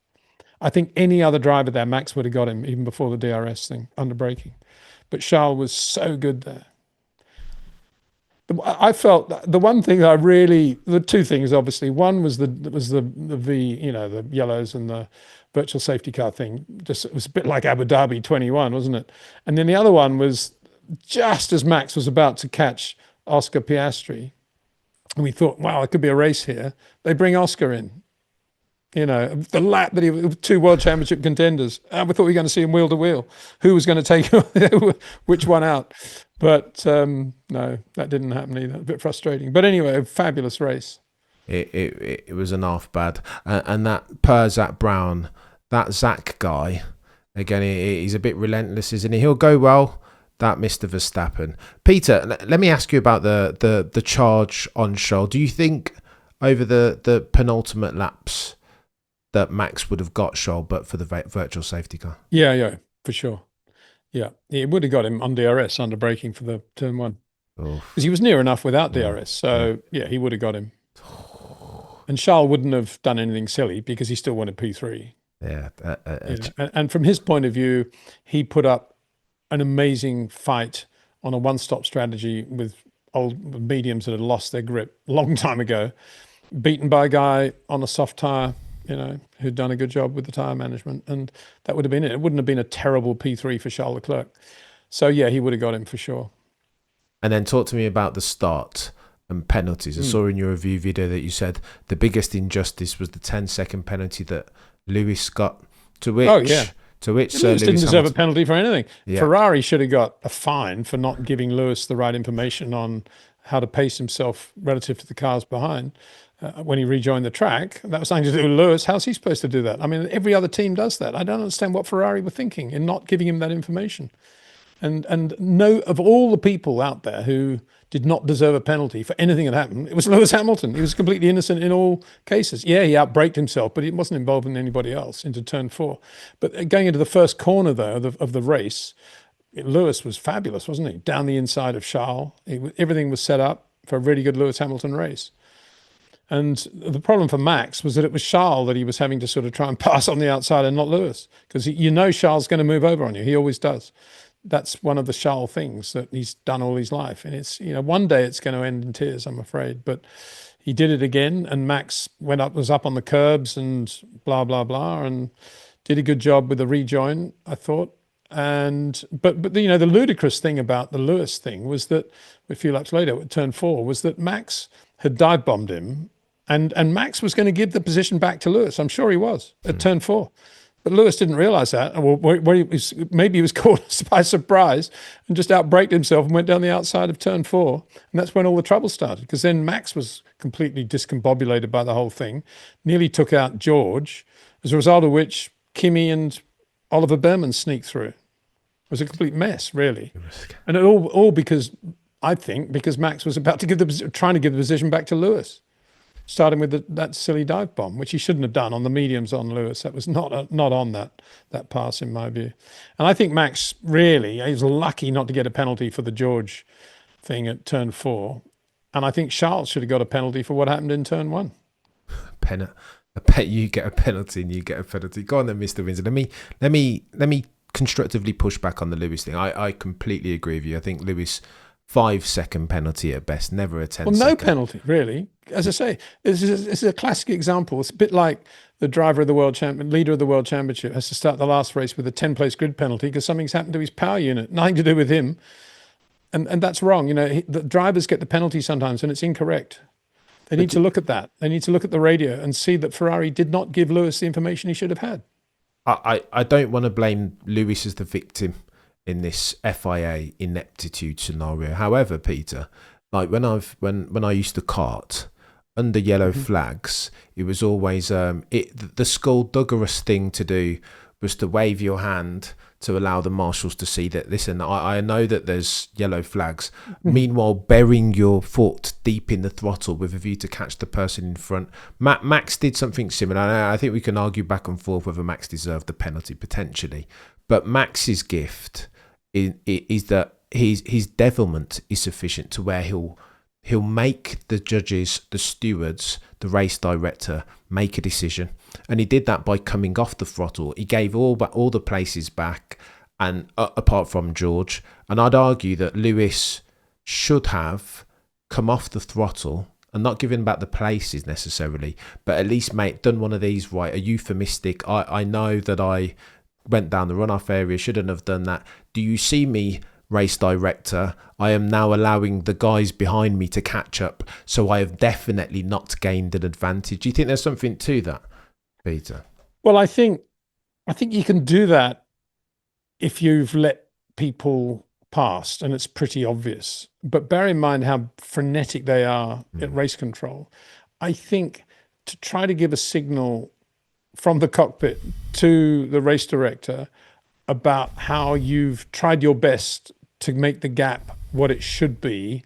I think any other driver there, Max would have got him even before the DRS thing, under braking. But Charles was so good there. I felt the one thing the two things, obviously. One was the the yellows and the virtual safety car thing. It was a bit like Abu Dhabi 21, wasn't it? And then the other one was just as Max was about to catch Oscar Piastri, and we thought, wow, it could be a race here. They bring Oscar in. The lap that 2 world championship contenders. We thought we were going to see him wheel to wheel. Who was going to take which one out? But no, that didn't happen either. A bit frustrating. But anyway, a fabulous race. It was an half bad. And that Zach Brown, that Zach guy, again, he's a bit relentless, isn't he? He'll go well. That Mr. Verstappen. Peter, let me ask you about the charge on Charles. Do you think over the penultimate laps that Max would have got Charles, but for the virtual safety car? Yeah, for sure. Yeah, it would have got him on DRS, under braking for the turn 1. Because he was near enough without DRS. So, yeah, he would have got him. And Charles wouldn't have done anything silly because he still wanted P3. Yeah. And from his point of view, he put up an amazing fight on a one-stop strategy with old mediums that had lost their grip a long time ago, beaten by a guy on a soft tyre, who'd done a good job with the tyre management. And that would have been it. It wouldn't have been a terrible P3 for Charles Leclerc. So, yeah, he would have got him for sure. And then talk to me about the start. and penalties. I saw in your review video that you said the biggest injustice was the 10-second penalty that Lewis got, to which Lewis didn't deserve a penalty for anything. Yeah. Ferrari should have got a fine for not giving Lewis the right information on how to pace himself relative to the cars behind when he rejoined the track. That was something to do with Lewis. How's he supposed to do that? I mean, every other team does that. I don't understand what Ferrari were thinking in not giving him that information. And no, of all the people out there who did not deserve a penalty for anything that happened, it was Lewis Hamilton. He was completely innocent in all cases. Yeah, he outbraked himself, but he wasn't involved in anybody else into turn 4. But going into the first corner, though, of the race, Lewis was fabulous, wasn't he? Down the inside of Charles. Everything was set up for a really good Lewis Hamilton race. And the problem for Max was that it was Charles that he was having to sort of try and pass on the outside and not Lewis, because Charles is going to move over on you. He always does. That's one of the Charles things that he's done all his life. And it's, one day it's going to end in tears, I'm afraid. But he did it again, and Max was up on the curbs and blah, blah, blah, and did a good job with the rejoin, I thought. But the ludicrous thing about the Lewis thing was that a few laps later at turn 4 was that Max had dive bombed him, and Max was going to give the position back to Lewis. I'm sure he was at turn 4. But Lewis didn't realise that. Maybe he was caught by surprise and just outbraked himself and went down the outside of turn 4. And that's when all the trouble started, because then Max was completely discombobulated by the whole thing, nearly took out George, as a result of which Kimi and Oliver Bearman sneaked through. It was a complete mess, really. And it all because Max was about to trying to give the position back to Lewis, starting with that silly dive bomb, which he shouldn't have done on the mediums on Lewis. That was not on that pass, in my view. And I think Max really, he was lucky not to get a penalty for the George thing at turn 4. And I think Charles should have got a penalty for what happened in turn 1. I bet you get a penalty and you get a penalty. Go on then, Mr. Windsor. Let me constructively push back on the Lewis thing. I completely agree with you. I think Lewis, 5-second penalty at best, never a 10-second. Well, no penalty, really. As I say, this is a classic example. It's a bit like the leader of the world championship has to start the last race with a 10-place grid penalty because something's happened to his power unit. Nothing to do with him. And that's wrong. The drivers get the penalty sometimes, and it's incorrect. They need to look at that. They need to look at the radio and see that Ferrari did not give Lewis the information he should have had. I don't want to blame Lewis as the victim in this FIA ineptitude scenario. However, Peter, like when I used to kart under yellow flags, it was always the skullduggerous thing to do was to wave your hand to allow the marshals to see that, listen, I know that there's yellow flags. Meanwhile, burying your foot deep in the throttle with a view to catch the person in front. Max did something similar. I think we can argue back and forth whether Max deserved the penalty potentially. But Max's gift is that his devilment is sufficient to where he'll make the judges, the stewards, the race director make a decision. And he did that by coming off the throttle. He gave all the places back, and apart from George. And I'd argue that Lewis should have come off the throttle and not given back the places necessarily, but at least done one of these right, a euphemistic. I know that I went down the runoff area, shouldn't have done that. Do you see me, race director? I am now allowing the guys behind me to catch up, so I have definitely not gained an advantage. Do you think there's something to that, Peter? Well, I think you can do that if you've let people past and it's pretty obvious. But bear in mind how frenetic they are at race control. I think to try to give a signal from the cockpit to the race director about how you've tried your best to make the gap what it should be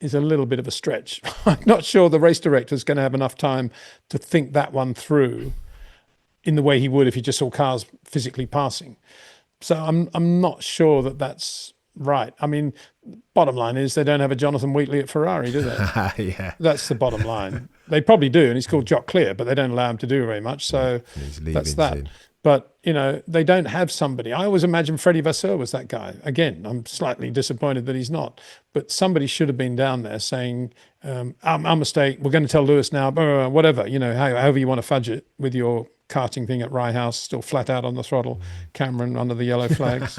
is a little bit of a stretch. I'm not sure the race director is going to have enough time to think that one through in the way he would if he just saw cars physically passing. So I'm not sure that that's right. I mean, bottom line is they don't have a Jonathan Wheatley at Ferrari, do they? Yeah. That's the bottom line. They probably do, and he's called Jock Clear, but they don't allow him to do very much. So that's that. Soon. But, they don't have somebody. I always imagine Freddie Vasseur was that guy. Again, I'm slightly disappointed that he's not. But somebody should have been down there saying, our mistake, we're going to tell Lewis now, whatever, however you want to fudge it with your karting thing at Rye House, still flat out on the throttle, Cameron under the yellow flags.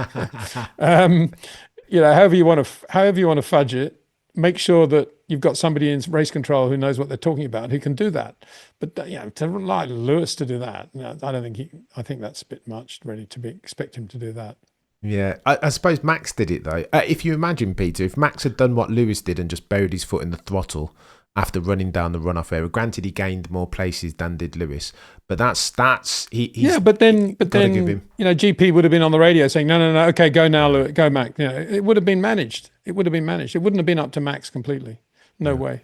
However you want to fudge it, make sure that you've got somebody in race control who knows what they're talking about, who can do that. But to rely on Lewis to do that, I don't think I think that's a bit much, really, expect him to do that. Yeah, I suppose Max did it though. If you imagine, Peter, if Max had done what Lewis did and just buried his foot in the throttle after running down the runoff area, granted he gained more places than did Lewis, but but then GP would have been on the radio saying no, okay, go now, Lewis, go Max. It would have been managed. It wouldn't have been up to Max completely. No way.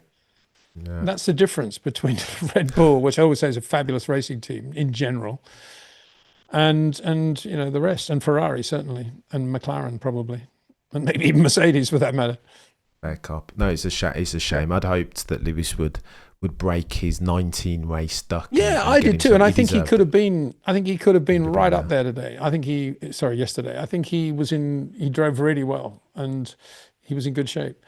Yeah. That's the difference between Red Bull, which I always say is a fabulous racing team in general, and the rest, and Ferrari certainly, and McLaren probably, and maybe even Mercedes for that matter. No, it's a shame. I'd hoped that Lewis would break his 19 race duck. Yeah, I did too, and I think he could have been. I think he could have been right up there today. Yesterday. I think he drove really well, and he was in good shape.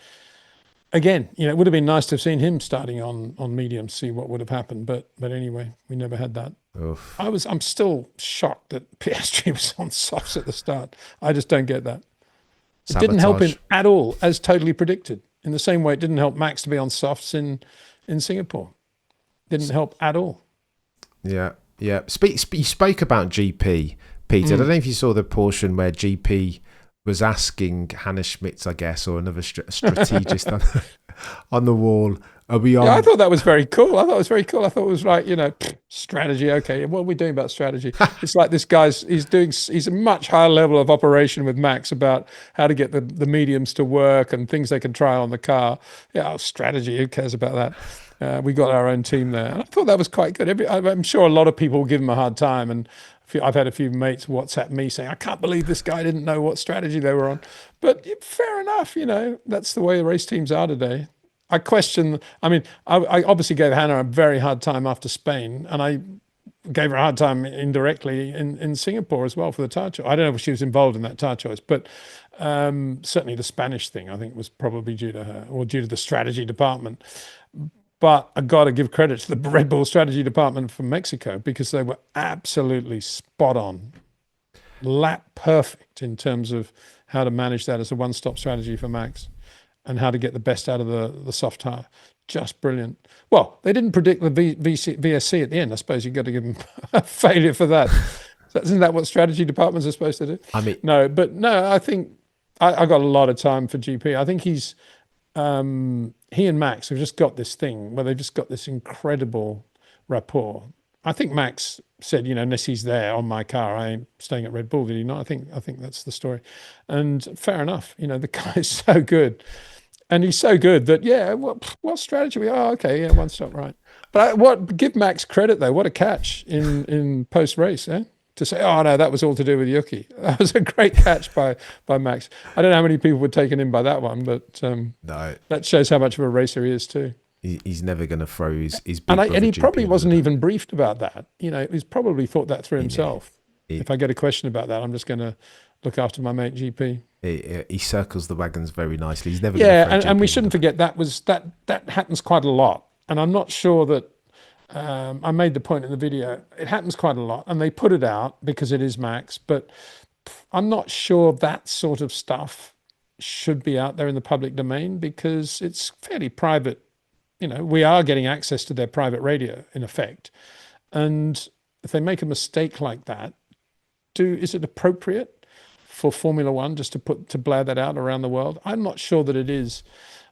Again, it would have been nice to have seen him starting on medium, see what would have happened. But anyway, we never had that. Oof. I'm still shocked that Piastri was on softs at the start. I just don't get that. It didn't help him at all, as totally predicted. In the same way, it didn't help Max to be on softs in Singapore. Didn't help at all. Yeah. You spoke about GP, Peter. I don't know if you saw the portion where GP was asking Hannah Schmitz, I guess, or another strategist on the wall. Are we on? Yeah, I thought that was very cool. I thought it was like, strategy. Okay, what are we doing about strategy? It's like this guy's, he's a much higher level of operation with Max about how to get the mediums to work and things they can try on the car. Yeah, strategy, who cares about that? We got our own team there. And I thought that was quite good. I'm sure a lot of people will give him a hard time, and I've had a few mates WhatsApp me saying, I can't believe this guy didn't know what strategy they were on. But fair enough, that's the way the race teams are today. I obviously gave Hannah a very hard time after Spain, and I gave her a hard time indirectly in Singapore as well for the tyre choice. I don't know if she was involved in that tyre choice, but certainly the Spanish thing, I think, was probably due to her or due to the strategy department. But I got to give credit to the Red Bull strategy department from Mexico, because they were absolutely spot on, lap perfect in terms of how to manage that as a one-stop strategy for Max and how to get the best out of the soft tyre. Just brilliant. Well, they didn't predict the VSC at the end. I suppose you've got to give them a failure for that. Isn't that what strategy departments are supposed to do? I think I got a lot of time for GP. I think he and Max have just got this thing where they've just got this incredible rapport. I think Max said, unless he's there on my car, I ain't staying at Red Bull, did he not? I think that's the story. And fair enough, the guy's so good. And he's so good that, what strategy we are? Okay, one stop, right. But give Max credit, though. What a catch in post-race, to say, oh, no, that was all to do with Yuki. That was a great catch by Max. I don't know how many people were taken in by that one, but no, that shows how much of a racer he is too. He's never going to throw his big and he probably wasn't even briefed about that. He's probably thought that through himself. If I get a question about that, I'm just going to look after my mate GP. He circles the wagons very nicely. He's never and we shouldn't forget that happens quite a lot. And I'm not sure that I made the point in the video. It happens quite a lot, and they put it out because it is Max. But I'm not sure that sort of stuff should be out there in the public domain, because it's fairly private. We are getting access to their private radio in effect, and if they make a mistake like that, is it appropriate for Formula One just to blare that out around the world? I'm not sure that it is.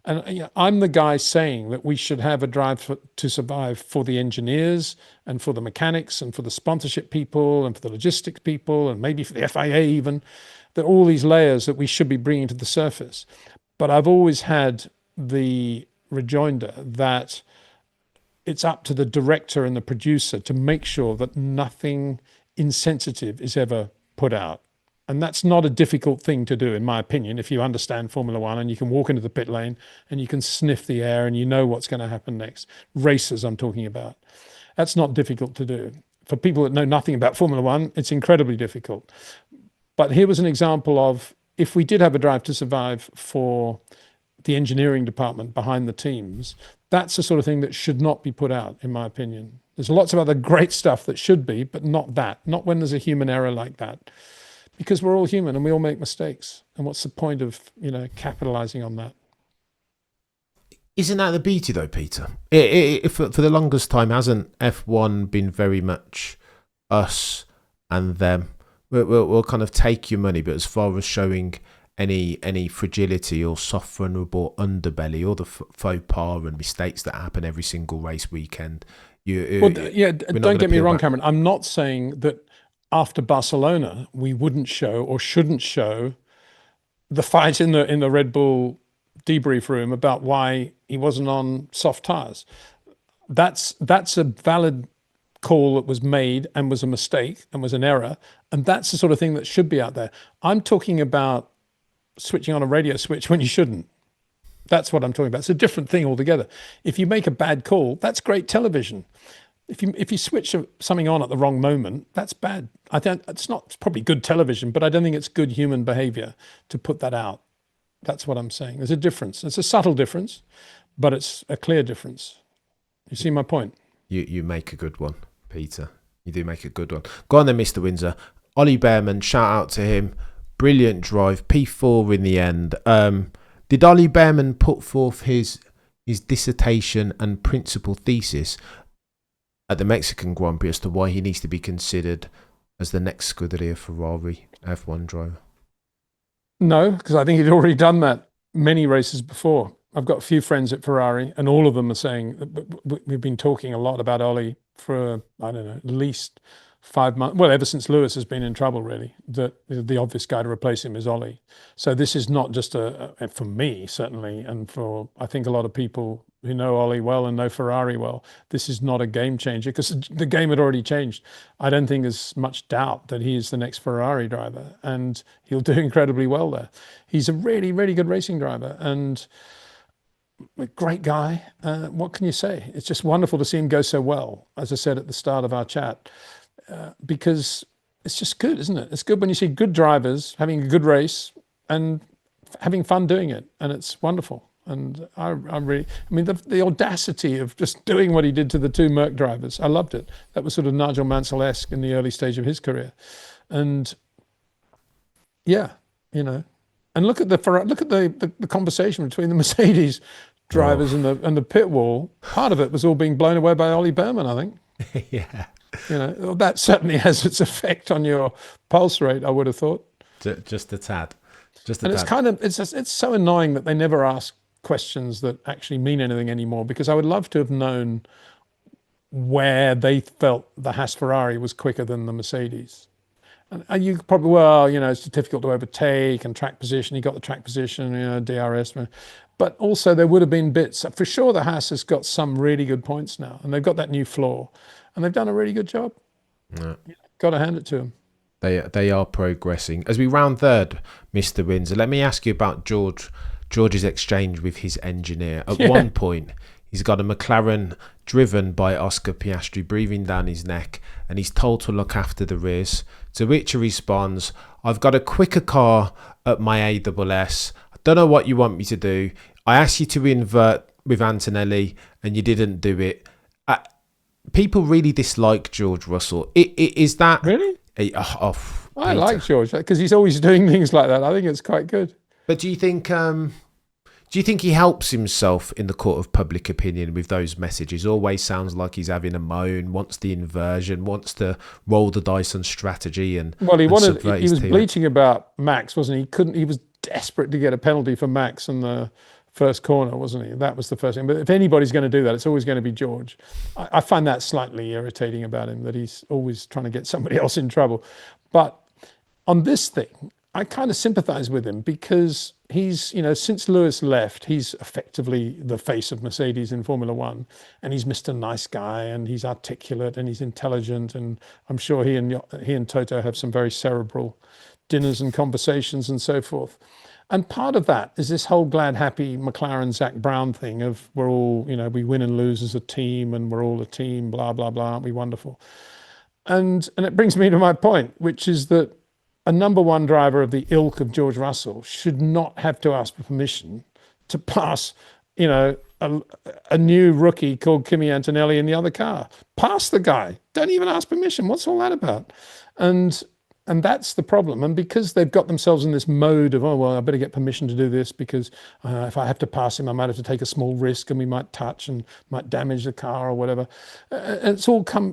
And I'm the guy saying that we should have a drive to survive for the engineers and for the mechanics and for the sponsorship people and for the logistics people and maybe for the FIA even, that all these layers that we should be bringing to the surface. But I've always had the rejoinder that it's up to the director and the producer to make sure that nothing insensitive is ever put out. And that's not a difficult thing to do, in my opinion, if you understand Formula One and you can walk into the pit lane and you can sniff the air and you know what's going to happen next. Racers, I'm talking about. That's not difficult to do. For people that know nothing about Formula One, it's incredibly difficult. But here was an example of, if we did have a drive to survive for the engineering department behind the teams, that's the sort of thing that should not be put out, in my opinion. There's lots of other great stuff that should be, but not that. Not when there's a human error like that. Because we're all human and we all make mistakes. And what's the point of, capitalizing on that? Isn't that the beauty though, Peter? For the longest time, hasn't F1 been very much us and them? We'll kind of take your money, but as far as showing any fragility or soft vulnerable underbelly or the faux pas and mistakes that happen every single race weekend, don't get me wrong, Cameron. I'm not saying that after Barcelona we wouldn't show or shouldn't show the fight in the Red Bull debrief room about why he wasn't on soft tyres. That's a valid call that was made and was a mistake and was an error, and that's the sort of thing that should be out there. I'm talking about switching on a radio switch when you shouldn't. That's what I'm talking about. It's a different thing altogether. If you make a bad call, that's great television. If you switch something on at the wrong moment, that's bad. It's probably good television, but I don't think it's good human behavior to put that out. That's what I'm saying. There's a difference. It's a subtle difference, but it's a clear difference. You see my point? You make a good one, Peter. You do make a good one. Go on then, Mr. Windsor. Ollie Bearman, shout out to him. Brilliant drive. P4 in the end. Did Ollie Bearman put forth his dissertation and principal thesis at the Mexican Grand Prix as to why he needs to be considered as the next Scuderia Ferrari F1 driver? No, because I think he'd already done that many races before. I've got a few friends at Ferrari, and all of them are saying we've been talking a lot about Ollie for, I don't know, at least 5 months. Well, ever since Lewis has been in trouble, really, that the obvious guy to replace him is Ollie. So this is not just for me, certainly, and for, I think, a lot of people who know Ollie well and know Ferrari well, this is not a game changer because the game had already changed. I don't think there's much doubt that he is the next Ferrari driver, and he'll do incredibly well there. He's a really, really good racing driver and a great guy. What can you say? It's just wonderful to see him go so well, as I said at the start of our chat, because it's just good, isn't it? It's good when you see good drivers having a good race and having fun doing it, and it's wonderful. And the audacity of just doing what he did to the two Merc drivers, I loved it. That was sort of Nigel Mansell-esque in the early stage of his career. And yeah, and look at the conversation between the Mercedes drivers and the pit wall. Part of it was all being blown away by Ollie Bearman, I think. Yeah. That certainly has its effect on your pulse rate, I would have thought. Just a tad. It's so annoying that they never ask questions that actually mean anything anymore, because I would love to have known where they felt the Haas Ferrari was quicker than the Mercedes. And you probably, it's difficult to overtake and track position. He got the track position, DRS. But also there would have been bits. For sure the Haas has got some really good points now, and they've got that new floor, and they've done a really good job. Yeah. Got to hand it to them. They are progressing. As we round third, Mr. Windsor, let me ask you about George's exchange with his engineer. At one point, he's got a McLaren driven by Oscar Piastri breathing down his neck, and he's told to look after the rears. To which he responds, "I've got a quicker car at my AWS. I don't know what you want me to do. I asked you to invert with Antonelli, and you didn't do it." People really dislike George Russell. Is that really? I like George because he's always doing things like that. I think it's quite good. But do you think he helps himself in the court of public opinion with those messages? Always sounds like he's having a moan, wants the inversion, wants to roll the dice on strategy and he was bleating about Max, wasn't he? He was desperate to get a penalty for Max in the first corner, wasn't he? That was the first thing. But if anybody's going to do that, it's always going to be George. I find that slightly irritating about him, that he's always trying to get somebody else in trouble. But on this thing, I kind of sympathize with him because he's, since Lewis left, he's effectively the face of Mercedes in Formula One, and he's Mr. Nice Guy, and he's articulate, and he's intelligent, and I'm sure he and Toto have some very cerebral dinners and conversations and so forth. And part of that is this whole glad, happy McLaren Zach Brown thing of we're all, we win and lose as a team, and we're all a team, blah, blah, blah, aren't we wonderful? And it brings me to my point, which is that a number one driver of the ilk of George Russell should not have to ask for permission to pass, a new rookie called Kimi Antonelli in the other car. Pass the guy. Don't even ask permission. What's all that about? And And that's the problem. And because they've got themselves in this mode of, oh, well, I better get permission to do this because if I have to pass him, I might have to take a small risk and we might touch and might damage the car or whatever. And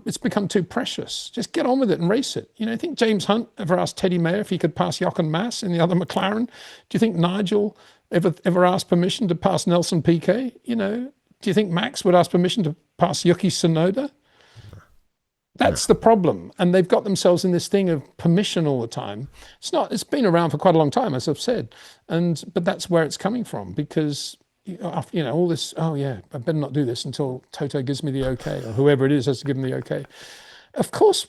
it's become too precious. Just get on with it and race it. You know, I think James Hunt ever asked Teddy Mayer if he could pass Jochen Mass in the other McLaren? Do you think Nigel ever asked permission to pass Nelson Piquet? You know, do you think Max would ask permission to pass Yuki Tsunoda? That's the problem. And they've got themselves in this thing of permission all the time. It's been around for quite a long time, as I've said. But that's where it's coming from because, you know, all this, oh yeah, I better not do this until Toto gives me the okay, or whoever it is has to give them the okay. Of course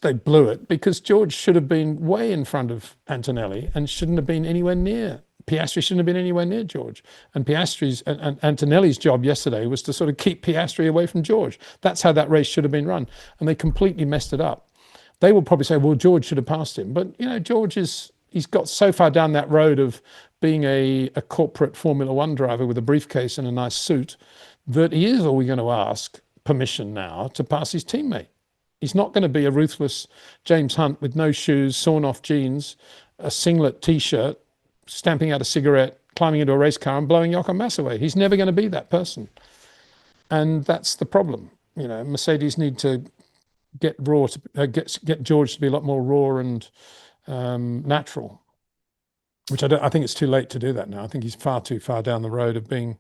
they blew it because George should have been way in front of Antonelli and shouldn't have been anywhere near. Piastri shouldn't have been anywhere near George. And Piastri's and Antonelli's job yesterday was to sort of keep Piastri away from George. That's how that race should have been run. And they completely messed it up. They will probably say, well, George should have passed him. But, you know, he's got so far down that road of being a corporate Formula One driver with a briefcase and a nice suit that he is always going to ask permission now to pass his teammate. He's not going to be a ruthless James Hunt with no shoes, sawn off jeans, a singlet T-shirt, stamping out a cigarette, climbing into a race car and blowing Jochen Mass away. He's never going to be that person. And that's the problem. You know, Mercedes need to get get George to be a lot more raw and natural, which I think it's too late to do that now. I think he's far too far down the road of being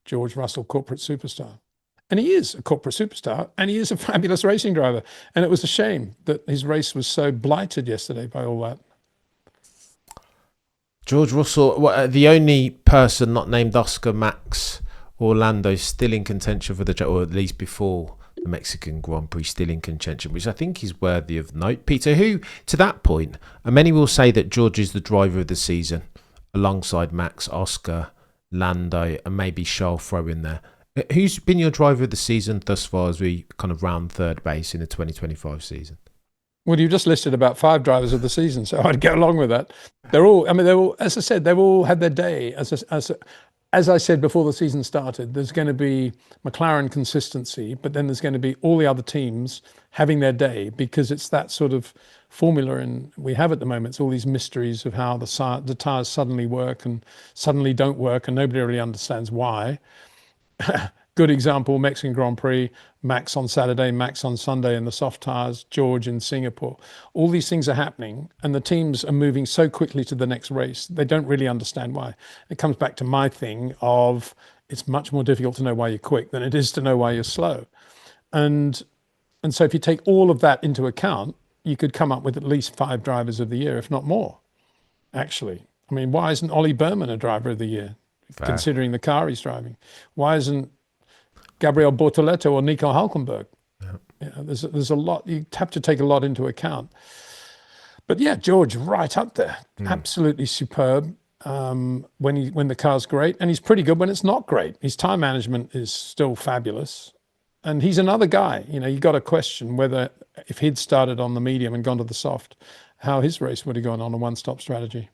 George Russell corporate superstar. And he is a corporate superstar and he is a fabulous racing driver. And it was a shame that his race was so blighted yesterday by all that. George Russell, the only person not named Oscar, Max, or Lando still in contention for or at least before the Mexican Grand Prix, still in contention, which I think is worthy of note. Peter, who, to that point, and many will say that George is the driver of the season, alongside Max, Oscar, Lando, and maybe Charles throw in there. Who's been your driver of the season thus far as we kind of round third base in the 2025 season? Well, you've just listed about 5 drivers of the season, so I'd go along with that. They're all, as I said, they've all had their day. As I said before the season started, there's going to be McLaren consistency, but then there's going to be all the other teams having their day because it's that sort of formula and we have at the moment. It's all these mysteries of how the tyres suddenly work and suddenly don't work and nobody really understands why. Good example, Mexican Grand Prix, Max on Saturday, Max on Sunday in the soft tyres, George in Singapore. All these things are happening and the teams are moving so quickly to the next race. They don't really understand why. It comes back to my thing of it's much more difficult to know why you're quick than it is to know why you're slow. And so if you take all of that into account, you could come up with at least 5 drivers of the year, if not more, actually. I mean, why isn't Ollie Bearman a driver of the year, considering the car he's driving? Why isn't Gabriel Bortoleto or Nico Hülkenberg? Yeah, there's a lot. You have to take a lot into account. But yeah, George right up there, absolutely superb when the car's great, and he's pretty good when it's not great. His time management is still fabulous, and he's another guy. You know, you got to question whether if he'd started on the medium and gone to the soft, how his race would have gone on a one-stop strategy.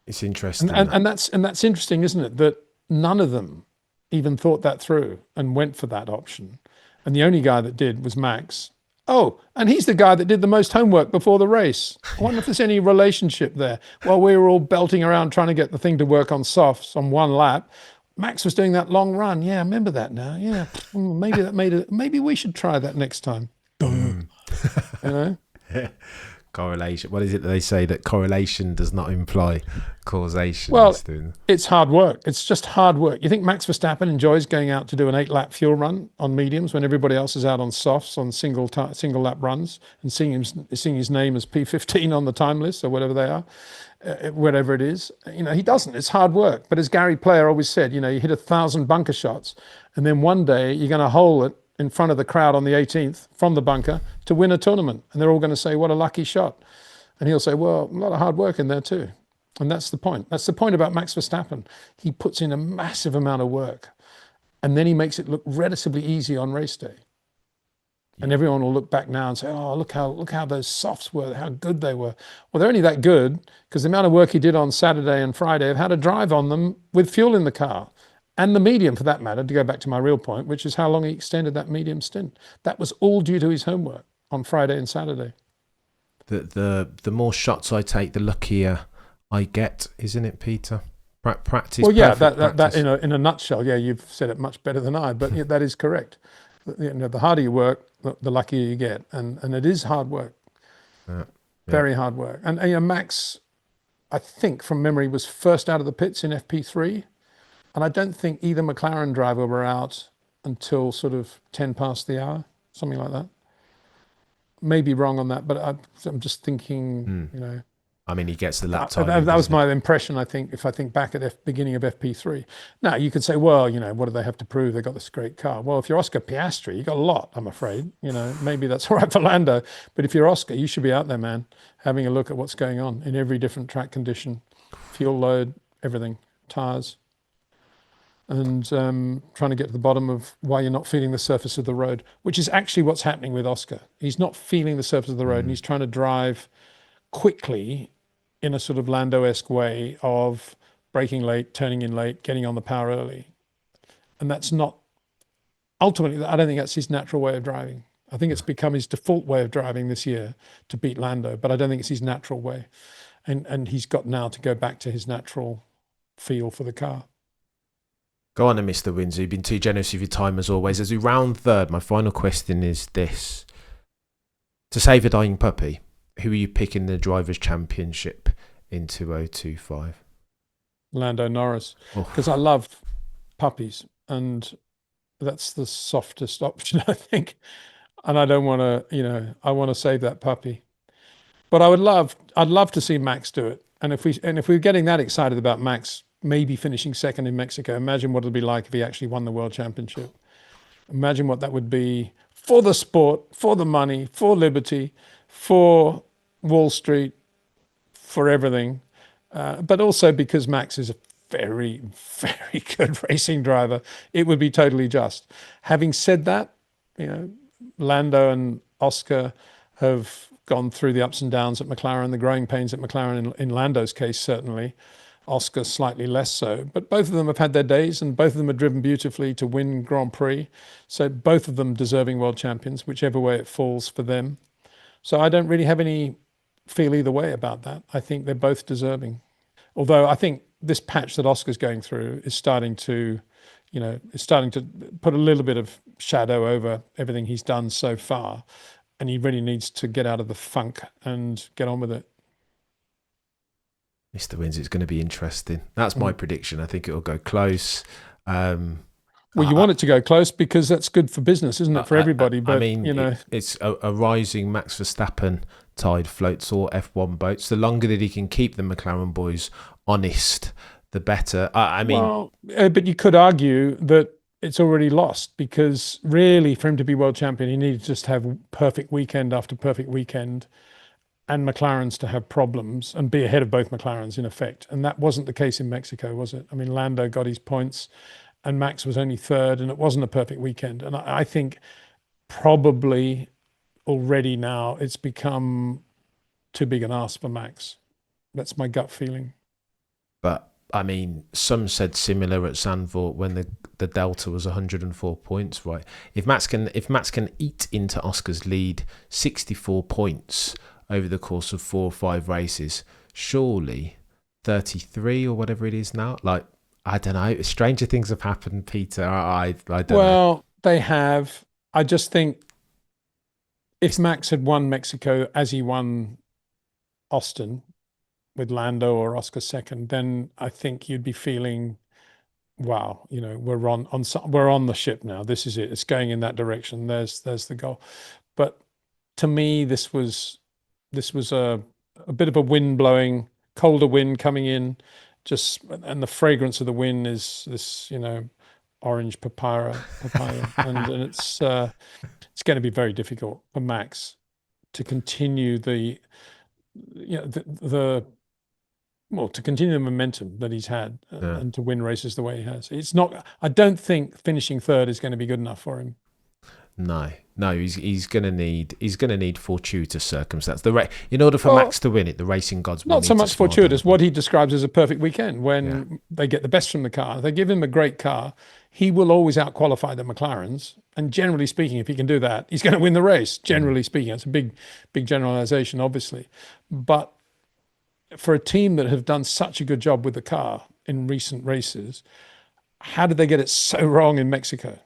It's interesting, and that's interesting, isn't it? That none of them even thought that through and went for that option. And the only guy that did was Max. Oh, and he's the guy that did the most homework before the race. I wonder if there's any relationship there. While we were all belting around trying to get the thing to work on softs on one lap, Max was doing that long run. Yeah, I remember that now. Yeah, maybe that made it. Maybe we should try that next time. You know? Correlation. What is it that they say that correlation does not imply causation? Well, it's hard work. It's just hard work. You think Max Verstappen enjoys going out to do an 8-lap fuel run on mediums when everybody else is out on softs on single lap runs and seeing his name as P15 on the time list or whatever they are, whatever it is? You know, he doesn't. It's hard work. But as Gary Player always said, you know, you hit 1,000 bunker shots and then one day you're going to hole it in front of the crowd on the 18th from the bunker to win a tournament. And they're all going to say, what a lucky shot. And he'll say, well, a lot of hard work in there too. And that's the point. That's the point about Max Verstappen. He puts in a massive amount of work and then he makes it look relatively easy on race day. And everyone will look back now and say, oh, look how those softs were, how good they were. Well, they're only that good because the amount of work he did on Saturday and Friday of how to drive on them with fuel in the car. And the medium, for that matter, to go back to my real point, which is how long he extended that medium stint. That was all due to his homework on Friday and Saturday. the more shots I take, the luckier I get, isn't it, Peter? Practice. Well, yeah, perfect that practice. in a nutshell, yeah, you've said it much better than I, but yeah, that is correct. The harder you work, the luckier you get, and it is hard work, Yeah. very hard work. And Max, I think from memory, was first out of the pits in FP3, and I don't think either McLaren driver were out until sort of 10 past the hour, something like that. Maybe wrong on that, but I'm just thinking, I mean, he gets the lap time. that was my impression, I think, if I think back at the beginning of FP3. Now, you could say, well, what do they have to prove? They've got this great car. Well, if you're Oscar Piastri, you've got a lot, I'm afraid. Maybe that's all right for Lando. But if you're Oscar, you should be out there, man, having a look at what's going on in every different track condition, fuel load, everything, tyres, and trying to get to the bottom of why you're not feeling the surface of the road, which is actually what's happening with Oscar. He's not feeling the surface of the road, and he's trying to drive quickly in a sort of Lando-esque way of braking late, turning in late, getting on the power early. And that's not, ultimately, I don't think that's his natural way of driving. I think it's become his default way of driving this year to beat Lando, but I don't think it's his natural way. And he's got now to go back to his natural feel for the car. Go on then, Mr. Windsor. You've been too generous with your time as always. As we round third, my final question is this. To save a dying puppy, who are you picking the Drivers' Championship in 2025? Lando Norris. Because I love puppies, and that's the softest option, I think. And I don't want to, I want to save that puppy. But I'd love to see Max do it. And if we're getting that excited about Max maybe finishing second in Mexico, imagine what it'd be like if he actually won the World Championship. Imagine what that would be for the sport, for the money, for liberty, for Wall Street, for everything. But also because Max is a very, very good racing driver, it would be totally just. Having said that, Lando and Oscar have gone through the ups and downs at McLaren, the growing pains at McLaren in Lando's case, certainly. Oscar slightly less so. But both of them have had their days, and both of them are driven beautifully to win Grand Prix. So both of them deserving world champions, whichever way it falls for them. So I don't really have any feel either way about that. I think they're both deserving. Although I think this patch that Oscar's going through is starting to put a little bit of shadow over everything he's done so far. And he really needs to get out of the funk and get on with it. Mr. Windsor, it's going to be interesting. That's my prediction. I think it'll go close. Well, you want it to go close because that's good for business, isn't it, for everybody? But, it's a rising Max Verstappen tide floats all F1 boats. The longer that he can keep the McLaren boys honest, the better. But you could argue that it's already lost, because really for him to be world champion, he needed to just have perfect weekend after perfect weekend, and McLaren's to have problems and be ahead of both McLarens in effect. And that wasn't the case in Mexico, was it? I mean, Lando got his points and Max was only third, and it wasn't a perfect weekend. And I think probably already now it's become too big an ask for Max. That's my gut feeling. But I mean, some said similar at Zandvoort when the delta was 104 points, right? If Max can eat into Oscar's lead 64 points over the course of 4 or 5 races, surely 33 or whatever it is now, like, I don't know. Stranger things have happened, Peter. I don't know. Well, they have. I just think if Max had won Mexico as he won Austin with Lando or Oscar second, then I think you'd be feeling, wow, we're on the ship now. This is it. It's going in that direction. There's the goal. But to me, this was a bit of a wind blowing, colder wind coming in. And the fragrance of the wind is this, orange papaya, and it's going to be very difficult for Max to continue to continue the momentum that he's had and to win races the way he has. It's not. I don't think finishing third is going to be good enough for him. No, he's going to need fortuitous circumstance. In order for Max to win it, the racing gods will not need so much to smile fortuitous. down. What he describes as a perfect weekend when they get the best from the car. They give him a great car. He will always outqualify the McLarens And generally speaking, if he can do that, he's going to win the race. Generally speaking, it's a big generalization, obviously. But for a team that have done such a good job with the car in recent races, how did they get it so wrong in Mexico?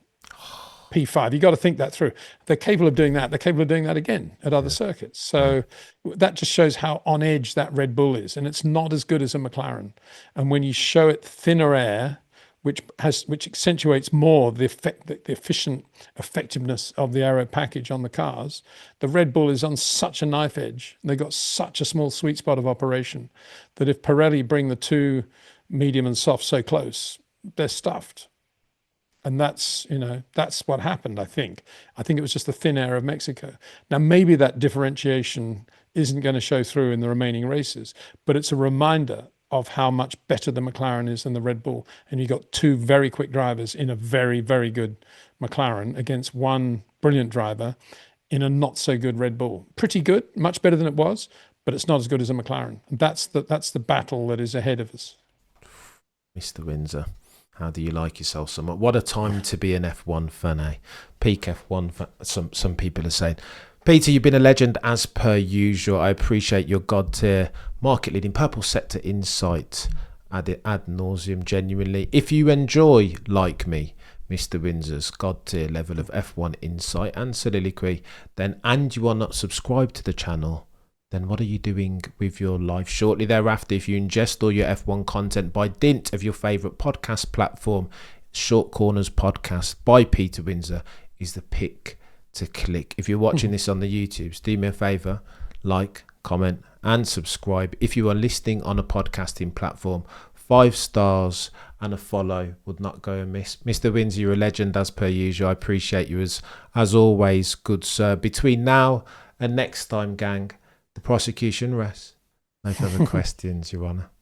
P5, you got to think that through. They're capable of doing that. They're capable of doing that again at other circuits. So that just shows how on edge that Red Bull is. And it's not as good as a McLaren. And when you show it thinner air, which accentuates more the efficient effectiveness of the aero package on the cars, the Red Bull is on such a knife edge. They've got such a small sweet spot of operation that if Pirelli bring the two medium and soft so close, they're stuffed. And that's what happened, I think. I think it was just the thin air of Mexico. Now, maybe that differentiation isn't going to show through in the remaining races, but it's a reminder of how much better the McLaren is than the Red Bull. And you've got two very quick drivers in a very, very good McLaren against one brilliant driver in a not so good Red Bull. Pretty good, much better than it was, but it's not as good as a McLaren. And that's the battle that is ahead of us. Mr. Windsor, how do you like yourself so much? What a time to be an F1 fan, eh? Peak F1 fan, some people are saying. Peter, you've been a legend as per usual. I appreciate your God tier, market leading purple sector insight ad nauseum, genuinely. If you enjoy, like me, Mr. Windsor's God tier level of F1 insight and soliloquy, and you are not subscribed to the channel, then what are you doing with your life? Shortly thereafter, if you ingest all your F1 content by dint of your favourite podcast platform, Short Corners Podcast by Peter Windsor is the pick to click. If you're watching this on the YouTubes, do me a favour, like, comment and subscribe. If you are listening on a podcasting platform, 5 stars and a follow would not go amiss. Mr. Windsor, you're a legend as per usual. I appreciate you as always, good sir. Between now and next time, gang, the prosecution rests. No further questions, Your Honour.